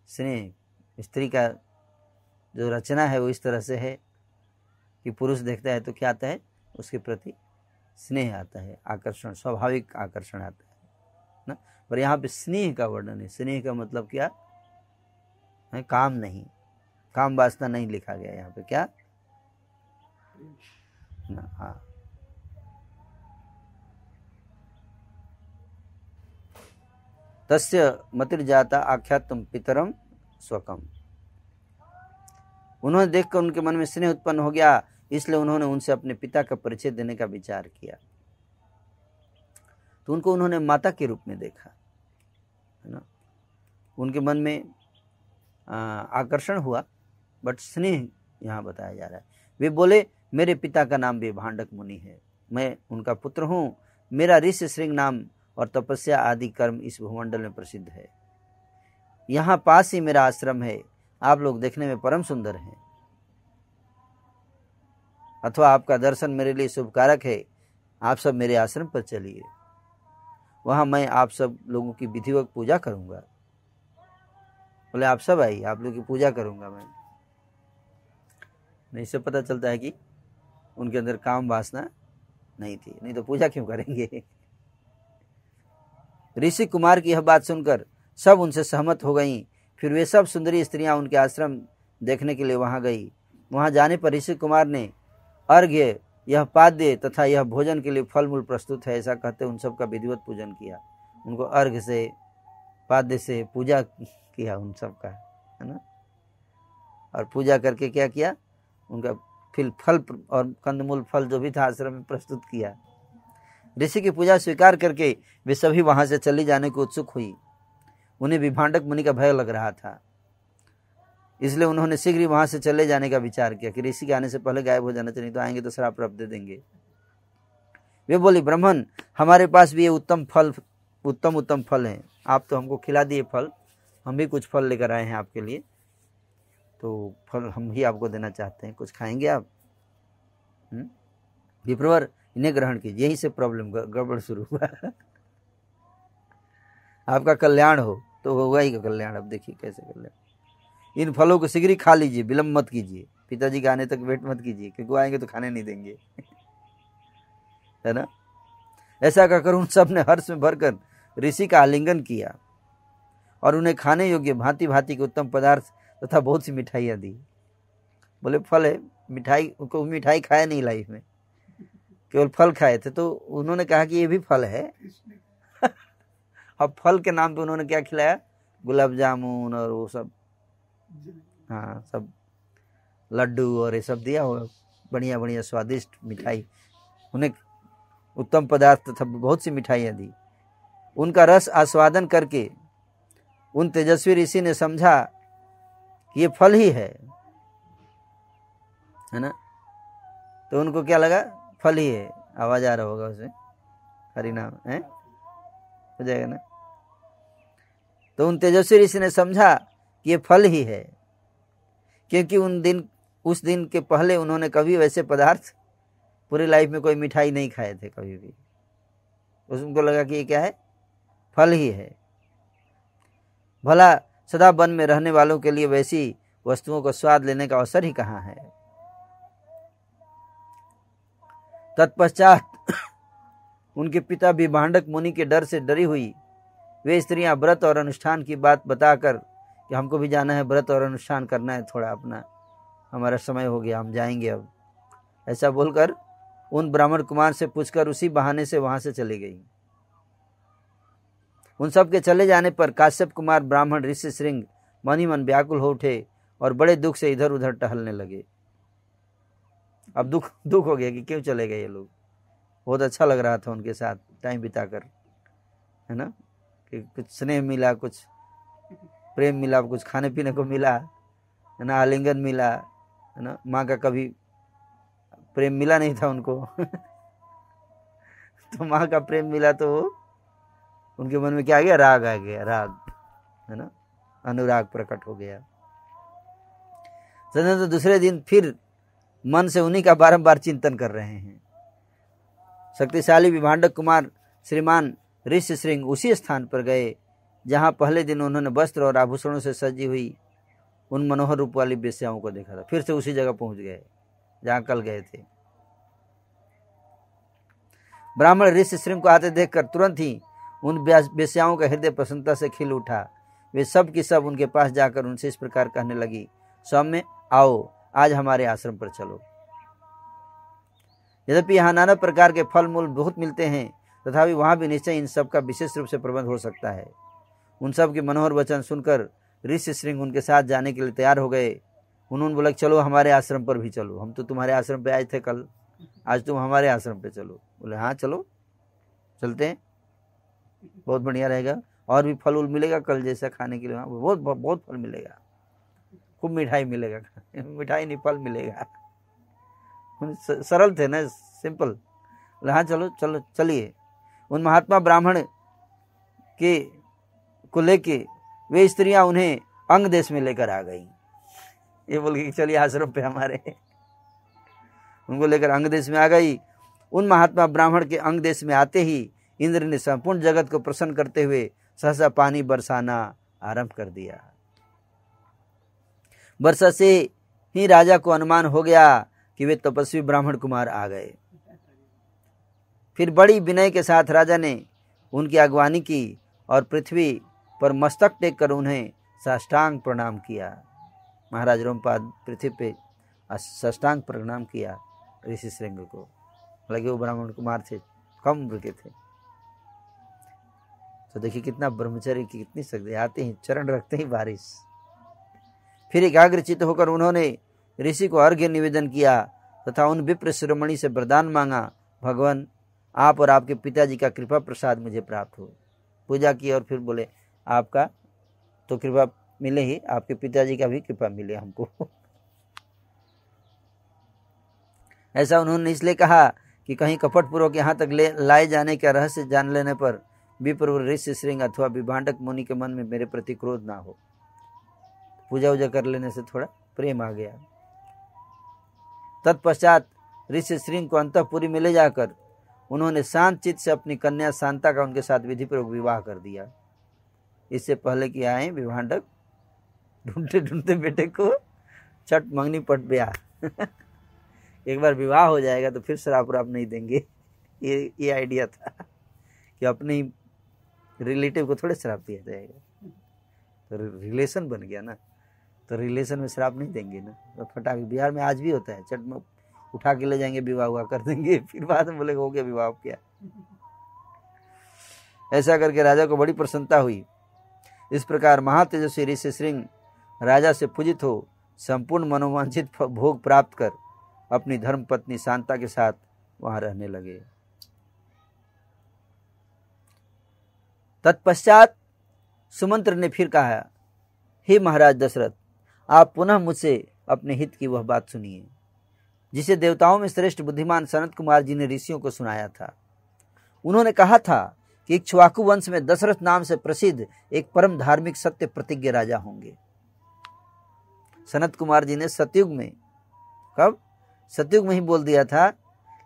स्नेह। स्त्री का जो रचना है वो इस तरह से है कि पुरुष देखता है तो क्या आता है, उसके प्रति स्नेह आता है, आकर्षण, स्वाभाविक आकर्षण आता है ना। पर यहाँ पे स्नेह का वर्णन है। स्नेह का मतलब क्या है? काम नहीं, काम वासना नहीं लिखा गया यहाँ पे। क्या ना? हाँ, तस्य मतिर्जाता आख्यातम पितरम स्वकम। उन्होंने देखकर उनके मन में स्नेह उत्पन्न हो गया, इसलिए उन्होंने उनसे अपने पिता का परिचय देने का विचार किया। तो उनको उन्होंने माता के रूप में देखा, है ना। उनके मन में आकर्षण हुआ, बट स्नेह यहाँ बताया जा रहा है। वे बोले, मेरे पिता का नाम विभांडक मुनि है, मैं उनका पुत्र हूँ। मेरा ऋषि श्रृंग नाम और तपस्या आदि कर्म इस भूमंडल में प्रसिद्ध है। यहाँ पास ही मेरा आश्रम है। आप लोग देखने में परम सुंदर हैं, अथवा आपका दर्शन मेरे लिए शुभकारक है। आप सब मेरे आश्रम पर चलिए, वहां मैं आप सब लोगों की विधिवत पूजा करूंगा। बोले, आप सब आइए, आप लोगों की पूजा करूंगा मैं। नहीं, इससे पता चलता है कि उनके अंदर काम वासना नहीं थी, नहीं तो पूजा क्यों करेंगे। ऋषि कुमार की यह बात सुनकर सब उनसे सहमत हो गईं। फिर वे सब सुंदरी स्त्रियां उनके आश्रम देखने के लिए वहां गई। वहां जाने पर ऋषि कुमार ने अर्घ्य, यह पाद्य तथा यह भोजन के लिए फल मूल प्रस्तुत है, ऐसा कहते उन सब का विधिवत पूजन किया। उनको अर्घ्य से, पाद्य से पूजा किया उन सब का, है ना। और पूजा करके क्या किया, उनका फिर फल और कंदमूल फल जो भी था आश्रम में प्रस्तुत किया। ऋषि की पूजा स्वीकार करके वे सभी वहां से चली जाने को उत्सुक हुई। उन्हें विभांडक मुनि का भय लग रहा था, इसलिए उन्होंने शीघ्र ही वहां से चले जाने का विचार किया कि ऋषि के आने से पहले गायब हो जाना चाहिए, तो आएंगे तो श्राप दे देंगे। वे बोली, ब्राह्मण हमारे पास भी ये उत्तम फल हैं। आप तो हमको खिला दिए फल, हम भी कुछ फल लेकर आए हैं आपके लिए, तो फल हम भी आपको देना चाहते हैं, कुछ खाएंगे आप? विप्रवर, इन्हें ग्रहण कीजिए। यहीं से प्रॉब्लम गड़बड़ शुरू हुआ। आपका कल्याण हो तो होगा ही कल्याण। अब देखिए कैसे कल्याण। इन फलों को शीघ्र खा लीजिए, विलंब मत कीजिए, पिताजी के आने तक वेट मत कीजिए, क्योंकि आएंगे तो खाने नहीं देंगे। है ना। ऐसा कहकर उन सब ने हर्ष में भरकर ऋषि का आलिंगन किया और उन्हें खाने योग्य भांति भांति के उत्तम पदार्थ तथा बहुत सी मिठाइयाँ दी। बोले, फल है, मिठाई, उनको मिठाई खाया नहीं लाइफ में, केवल फल खाए थे। तो उन्होंने कहा कि ये भी फल है। अब फल के नाम पे उन्होंने क्या खिलाया? गुलाब जामुन और वो सब, हाँ सब लड्डू और ये सब दिया हुआ, बढ़िया बढ़िया स्वादिष्ट मिठाई, उन्हें उत्तम पदार्थ तथा बहुत सी मिठाइयाँ दी। उनका रस आस्वादन करके उन तेजस्वी ऋषि ने समझा कि ये फल ही है ना। तो उनको क्या लगा, फल ही है। आवाज आ रहा होगा उसे, हरि नाम है, हो जाएगा ना। तो उन तेजस्वी ऋषि ने समझा कि ये फल ही है, क्योंकि उस दिन के पहले उन्होंने कभी वैसे पदार्थ पूरी लाइफ में कोई मिठाई नहीं खाए थे कभी भी। उनको लगा कि ये क्या है, फल ही है। भला सदा वन में रहने वालों के लिए वैसी वस्तुओं को स्वाद लेने का अवसर ही कहाँ है। तत्पश्चात उनके पिता विभांडक मुनि के डर से डरी हुई वे स्त्रियां व्रत और अनुष्ठान की बात बताकर कि हमको भी जाना है, व्रत और अनुष्ठान करना है, थोड़ा अपना हमारा समय हो गया, हम जाएंगे अब, ऐसा बोलकर उन ब्राह्मण कुमार से पूछकर उसी बहाने से वहां से चली गई। उन सब के चले जाने पर काश्यप कुमार ब्राह्मण ऋषि श्रृंग मन ही मन व्याकुल हो उठे और बड़े दुख से इधर उधर टहलने लगे। अब दुख हो गया कि क्यों चले गए ये लोग। बहुत अच्छा लग रहा था उनके साथ टाइम बिताकर, है ना, कि कुछ स्नेह मिला, कुछ प्रेम मिला, कुछ खाने पीने को मिला, है ना, आलिंगन मिला, है ना। माँ का कभी प्रेम मिला नहीं था उनको तो माँ का प्रेम मिला तो उनके मन में क्या आ गया, राग आ गया, राग, है ना, अनुराग प्रकट हो गया। तो दूसरे दिन फिर मन से उन्हीं का बारंबार चिंतन कर रहे हैं। शक्तिशाली विभांडक कुमार श्रीमान ऋषि श्रृंग उसी स्थान पर गए जहां पहले दिन उन्होंने वस्त्र और आभूषणों से सजी हुई उन मनोहर रूप वाली वेश्याओं को देखा था। फिर से उसी जगह पहुंच गए जहां कल गए थे। ब्राह्मण ऋषि श्रृंग को आते देखकर तुरंत ही उन वेश्याओं का हृदय प्रसन्नता से खिल उठा। वे सब की सब उनके पास जाकर उनसे इस प्रकार कहने लगी, सौम्य आओ, आज हमारे आश्रम पर चलो। यद्यपि यहाँ नाना प्रकार के फल मूल बहुत मिलते हैं, तथापि वहां भी निश्चय इन सब का विशेष रूप से प्रबंध हो सकता है। उन सब के मनोहर वचन सुनकर ऋषि श्रृंग उनके साथ जाने के लिए तैयार हो गए। उन्होंने बोला, चलो हमारे आश्रम पर भी चलो, हम तो तुम्हारे आश्रम पे आए थे कल, आज तुम हमारे आश्रम पे चलो। बोले हाँ चलो, चलते हैं, बहुत बढ़िया रहेगा, और भी फल उल मिलेगा कल जैसा खाने के लिए, वहाँ बहुत बहुत फल मिलेगा, खूब मिठाई मिलेगा, मिठाई नहीं फल मिलेगा। सरल थे ना, सिंपल। बोले हाँ चलो चलो चलिए। उन महात्मा ब्राह्मण के को लेके वे स्त्रियां उन्हें अंग देश में लेकर आ गई। ये बोल के चलिए आश्रम पे हमारे, उनको लेकर अंग देश में आ गई। उन महात्मा ब्राह्मण के अंग देश में आते ही इंद्र ने संपूर्ण जगत को प्रसन्न करते हुए सहसा पानी बरसाना आरंभ कर दिया। वर्षा से ही राजा को अनुमान हो गया कि वे तपस्वी ब्राह्मण कुमार आ गए। फिर बड़ी विनय के साथ राजा ने उनकी अगवानी की और पृथ्वी पर मस्तक टेक कर उन्हें साष्टांग प्रणाम किया। महाराज रोमपाद पृथ्वी पे साष्टांग प्रणाम किया ऋषि श्रृंग को। लगे वो ब्राह्मण कुमार थे, कम उम्र के थे। तो देखिए कितना ब्रह्मचर्य की कितनी शक्ति, आते ही चरण रखते ही बारिश। फिर एकाग्रचित्त होकर उन्होंने ऋषि को अर्घ्य निवेदन किया तथा उन विप्र शिरोमणि से वरदान मांगा, भगवान आप और आपके पिताजी का कृपा प्रसाद मुझे प्राप्त हो। पूजा की और फिर बोले आपका तो कृपा मिले ही, आपके पिताजी का भी कृपा मिले हमको। ऐसा उन्होंने इसलिए कहा कि कहीं कपटपूर्वक यहाँ तक लाए जाने का रहस्य जान लेने पर विप्र ऋषि श्रृंग अथवा विभांडक मुनि के मन में मेरे प्रति क्रोध ना हो। पूजा वूजा कर लेने से थोड़ा प्रेम आ गया। तत्पश्चात ऋषि श्रृंग को अंतःपुरी में ले जाकर उन्होंने शांत चित्त से अपनी कन्या शांता का उनके साथ विधिपूर्वक विवाह कर दिया। इससे पहले कि आए विभांडक ढूंढते ढूंढते बेटे को छठ मंगनी पट ब्याह एक बार विवाह हो जाएगा तो फिर शराब वराब नहीं देंगे। ये आइडिया था कि अपने ही रिलेटिव को थोड़े शराब पिया जाएगा। तो रिलेशन बन गया ना, तो रिलेशन में शराब नहीं देंगे ना। तो फटाक बिहार में आज भी होता है, चट में उठा के ले जाएंगे, विवाह हुआ कर देंगे, फिर बाद में बोलेगा हो गया विवाह क्या। ऐसा करके राजा को बड़ी प्रसन्नता हुई। इस प्रकार महातेजस्वी ऋषि श्रृंग राजा से पूजित हो संपूर्ण मनोवांछित भोग प्राप्त कर अपनी धर्म पत्नी शांता के साथ वहां रहने लगे। तत्पश्चात सुमंत्र ने फिर कहा, हे महाराज दशरथ, आप पुनः मुझसे अपने हित की वह बात सुनिए जिसे देवताओं में श्रेष्ठ बुद्धिमान सनत कुमार जी ने ऋषियों को सुनाया था। उन्होंने कहा था कि इक्ष्वाकु वंश में दशरथ नाम से प्रसिद्ध एक परम धार्मिक सत्य प्रतिज्ञ राजा होंगे। सनत कुमार जी ने सतयुग में, कब? सतयुग में ही बोल दिया था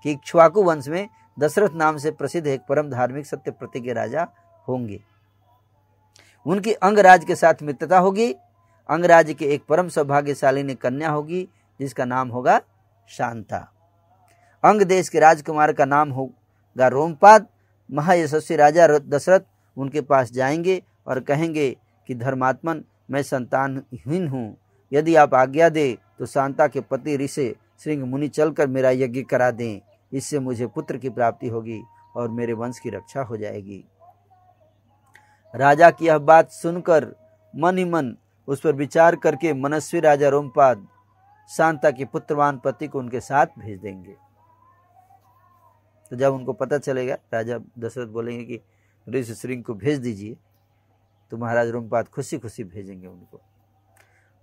कि इक्ष्वाकु वंश में दशरथ नाम से प्रसिद्ध एक परम धार्मिक सत्य प्रतिज्ञ राजा होंगे। उनकी अंगराज के साथ मित्रता होगी। अंगराज के एक परम सौभाग्यशालिनी कन्या होगी जिसका नाम होगा शांता। अंग देश के राजकुमार का नाम होगा रोमपाद। महायशस्वी राजा दशरथ उनके पास जाएंगे और कहेंगे कि धर्मात्मन, मैं संतानहीन हूँ, यदि आप आज्ञा दे तो शांता के पति ऋषि श्रृंग मुनि चलकर मेरा यज्ञ करा दें। इससे मुझे पुत्र की प्राप्ति होगी और मेरे वंश की रक्षा हो जाएगी। राजा की यह बात सुनकर मन ही मन उस पर विचार करके मनस्वी राजा रोमपाद शांता के पुत्रवान पति को उनके साथ भेज देंगे। तो जब उनको पता चलेगा, राजा दशरथ बोलेंगे कि ऋषि श्रृंग को भेज दीजिए, तो महाराज रोमपाद खुशी खुशी भेजेंगे उनको।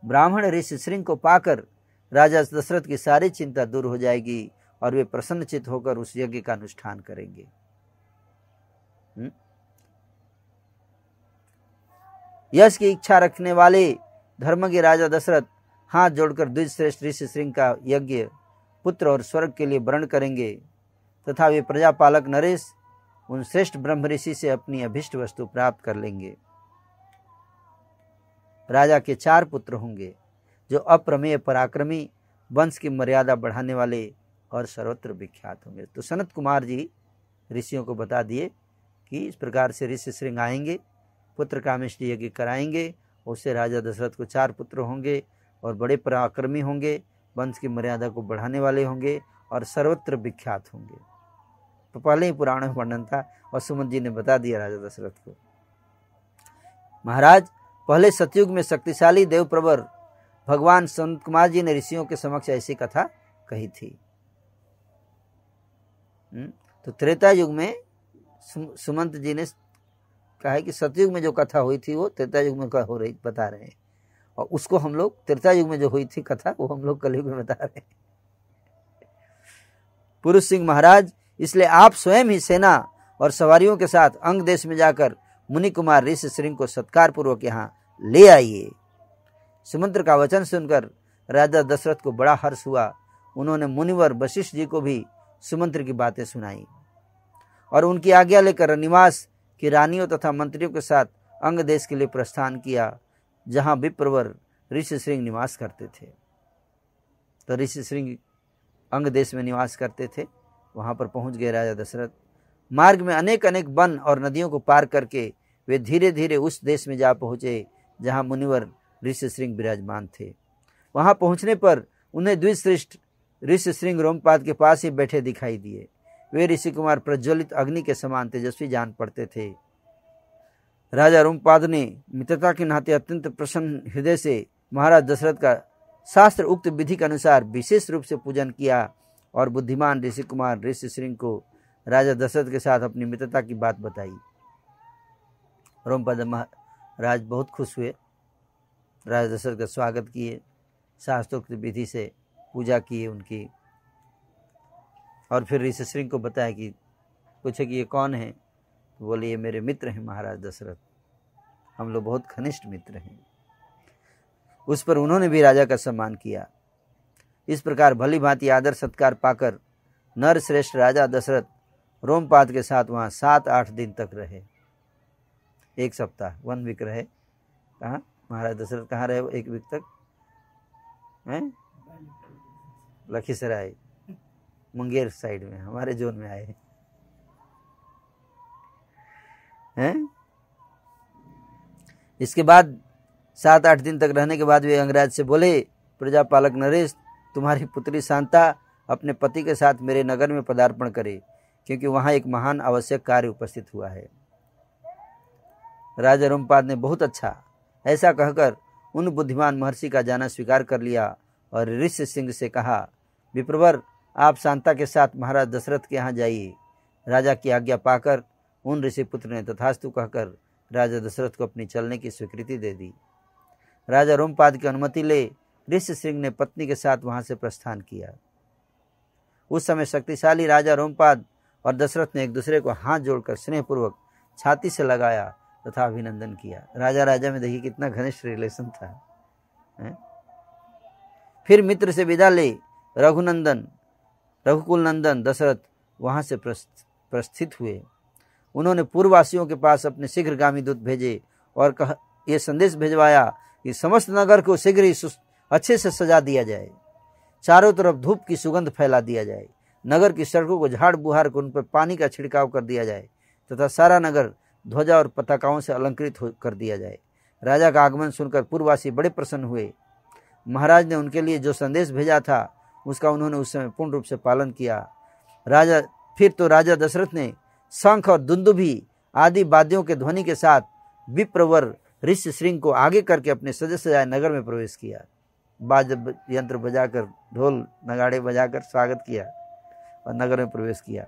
ब्राह्मण ऋषि श्रृंग को पाकर राजा दशरथ की सारी चिंता दूर हो जाएगी और वे प्रसन्नचित होकर उस यज्ञ का अनुष्ठान करेंगे। यश की इच्छा रखने वाले धर्मज्ञ राजा दशरथ हाथ जोड़कर द्विज श्रेष्ठ ऋषि श्रृंग का यज्ञ पुत्र और स्वर्ग के लिए वर्ण करेंगे तथा वे प्रजापालक नरेश उन श्रेष्ठ ब्रह्म ऋषि से अपनी अभिष्ट वस्तु प्राप्त कर लेंगे। राजा के 4 पुत्र होंगे जो अप्रमेय पराक्रमी, वंश की मर्यादा बढ़ाने वाले और सर्वत्र विख्यात होंगे। तो सनत कुमार जी ऋषियों को बता दिए कि इस प्रकार से ऋषि श्रृंग आएंगे, पुत्र कामेष्टि यज्ञ कराएंगे। उससे राजा दशरथ को 4 पुत्र होंगे और बड़े पराक्रमी होंगे, वंश की मर्यादा को बढ़ाने वाले होंगे और सर्वत्र विख्यात होंगे। तो पहले ही पुराणों में वर्णन था और सुमंत जी ने बता दिया राजा दशरथ को। महाराज, पहले सतयुग में शक्तिशाली देवप्रवर भगवान सनत कुमार जी ने ऋषियों के समक्ष ऐसी कथा कही थी। तो त्रेता युग में सुमंत जी ने कहा है कि सतयुग में जो कथा हुई थी वो त्रेता युग में हो रही बता रहे हैं, और उसको हम लोग त्रेता युग में जो हुई थी कथा वो हम लोग कलयुग में बता रहे हैं। पुरुष सिंह महाराज, इसलिए आप स्वयं ही सेना और सवारियों के साथ अंग देश में जाकर मुनि कुमार ऋषि श्रृंग को सत्कार पूर्वक यहाँ ले आइए। सुमंत्र का वचन सुनकर राजा दशरथ को बड़ा हर्ष हुआ। उन्होंने मुनिवर वशिष्ठ जी को भी सुमंत्र की बातें सुनाई और उनकी आज्ञा लेकर निवास की रानियों तथा मंत्रियों के साथ अंग देश के लिए प्रस्थान किया, जहां विप्रवर ऋषि श्रृंग निवास करते थे। तो ऋषि श्रृंग अंग देश में निवास करते थे। वहां पर पहुंच गए राजा दशरथ। मार्ग में अनेक अनेक वन और नदियों को पार करके वे धीरे धीरे उस देश में जा पहुंचे जहां मुनिवर ऋषि श्रृंग विराजमान थे। वहां पहुंचने पर उन्हें द्विश्रेष्ठ ऋषि श्रृंग रोमपाद के पास ही बैठे दिखाई दिए। वे ऋषि कुमार प्रज्वलित अग्नि के समान तेजस्वी जान पड़ते थे। राजा रोमपाद ने मित्रता के नाते अत्यंत प्रसन्न हृदय से महाराज दशरथ का शास्त्र उक्त विधि के अनुसार विशेष रूप से पूजन किया और बुद्धिमान ऋषि कुमार ऋषि श्रृंग को राजा दशरथ के साथ अपनी मित्रता की बात बताई। रोमपाद महाराज बहुत खुश हुए, राजा दशरथ का स्वागत किए, शास्त्रोक्त विधि से पूजा किए उनकी, और फिर ऋषि श्रृंग को बताया कि पूछे कि ये कौन है, तो बोले ये मेरे मित्र हैं महाराज दशरथ, हम लोग बहुत घनिष्ठ मित्र हैं। उस पर उन्होंने भी राजा का सम्मान किया। इस प्रकार भली भांति आदर सत्कार पाकर नर श्रेष्ठ राजा दशरथ रोमपाद के साथ वहाँ 7-8 दिन तक रहे। 1 सप्ताह 1 वीक रहे। कहाँ महाराज दशरथ कहाँ रहे 1 वीक तक? हैं लखीसराय मुंगेर साइड में, हमारे जोन में आए हैं। इसके बाद 7-8 दिन तक रहने के बाद वे अंगराज से बोले, प्रजापालक नरेश, तुम्हारी पुत्री शांता अपने पति के साथ मेरे नगर में पदार्पण करे, क्योंकि वहाँ एक महान आवश्यक कार्य उपस्थित हुआ है। राजा रोमपाद ने बहुत अच्छा ऐसा कहकर उन बुद्धिमान महर्षि का जाना स्वीकार कर लिया और ऋषि सिंह से कहा, विप्रवर, आप शांता के साथ महाराज दशरथ के यहाँ जाइए। राजा की आज्ञा पाकर उन ऋषि पुत्र ने तथास्तु कहकर राजा दशरथ को अपनी चलने की स्वीकृति दे दी। राजा रोमपाद की अनुमति ले ऋषि सिंह ने पत्नी के साथ वहां से प्रस्थान किया। उस समय शक्तिशाली राजा रोमपाद और दशरथ ने एक दूसरे को हाथ जोड़कर स्नेहपूर्वक छाती से लगाया तथा अभिनंदन किया। राजा राजा में देखिए कितना घनिष्ठ रिलेशन था। फिर मित्र से विदा ले रघुकुल नंदन दशरथ वहां से प्रस्थित हुए। उन्होंने पूर्ववासियों के पास अपने शीघ्रगामी दूत भेजे और ये संदेश भिजवाया कि समस्त नगर को शीघ्र ही अच्छे से सजा दिया जाए, चारों तरफ धूप की सुगंध फैला दिया जाए, नगर की सड़कों को झाड़ बुहार कर उन पर पानी का छिड़काव कर दिया जाए तथा सारा नगर ध्वजा और पताकाओं से अलंकृत कर दिया जाए। राजा का आगमन सुनकर पूर्ववासी बड़े प्रसन्न हुए। महाराज ने उनके लिए जो संदेश भेजा था उसका उन्होंने उस समय पूर्ण रूप से पालन किया। राजा दशरथ ने शंख और दुंदुभी आदि वाद्यों के ध्वनि के साथ विप्रवर ऋषि श्रृंग को आगे करके अपने सजे सजाए नगर में प्रवेश किया। बाज यंत्र बजाकर, ढोल नगाड़े बजाकर स्वागत किया और नगर में प्रवेश किया।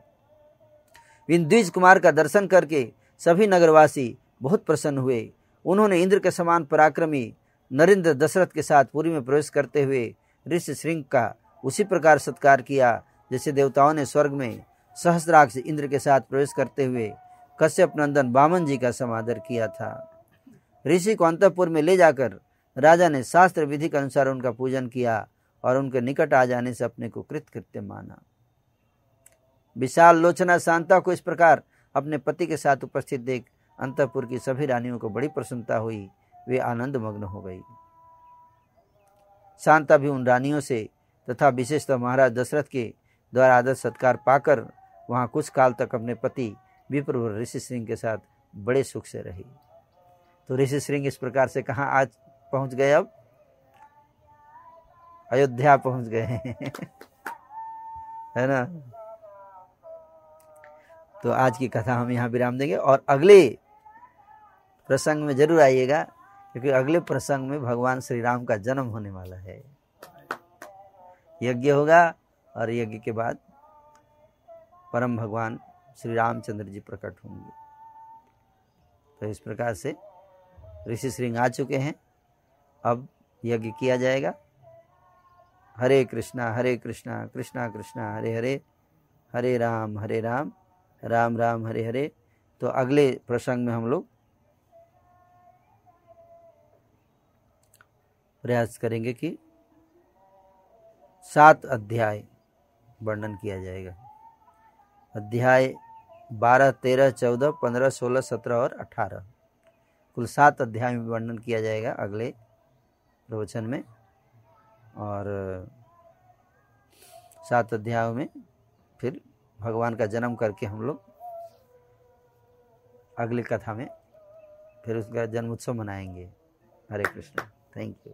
इन द्विज कुमार का दर्शन करके सभी नगरवासी बहुत प्रसन्न हुए। उन्होंने इंद्र के समान पराक्रमी नरेंद्र दशरथ के साथ पुरी में प्रवेश करते हुए ऋषि श्रृंग का उसी प्रकार सत्कार किया जैसे देवताओं ने स्वर्ग में सहस्राक्ष इंद्र के साथ प्रवेश करते हुए कश्यप नंदन वामन जी का समादर किया था। ऋषि को अंतःपुर में ले जाकर राजा ने शास्त्र विधि के अनुसार उनका पूजन किया और उनके निकट आ जाने से अपने को कृतकृत्य माना। विशाल लोचना शांता को इस प्रकार अपने पति के साथ उपस्थित देख अंतःपुर की सभी रानियों को बड़ी प्रसन्नता हुई। वे आनंद मग्न हो गई। शांता भी उन रानियों से तथा विशेषतः महाराज दशरथ के द्वारा आदर सत्कार पाकर वहां कुछ काल तक अपने पति विप्रवर ऋषि श्रृंग के साथ बड़े सुख से रही। तो ऋषि श्रृंग इस प्रकार से कहाँ आज पहुंच गए, अब अयोध्या पहुंच गए है ना। तो आज की कथा हम यहाँ विराम देंगे और अगले प्रसंग में जरूर आइएगा, क्योंकि अगले प्रसंग में भगवान श्री राम का जन्म होने वाला है। यज्ञ होगा और यज्ञ के बाद परम भगवान श्री रामचंद्र जी प्रकट होंगे। तो इस प्रकार से ऋषि श्रृंग आ चुके हैं। अब यज्ञ किया जाएगा। हरे कृष्णा कृष्णा कृष्णा हरे हरे, हरे राम राम राम हरे हरे। तो अगले प्रसंग में हम लोग प्रयास करेंगे कि 7 अध्याय वर्णन किया जाएगा। अध्याय 12, 13, 14, 15, 16, 17 और 18 कुल 7 अध्याय में वर्णन किया जाएगा अगले प्रवचन में। और 7 अध्यायों में फिर भगवान का जन्म करके हम लोग अगली कथा में फिर उसका जन्मोत्सव मनाएंगे। हरे कृष्ण। Thank you.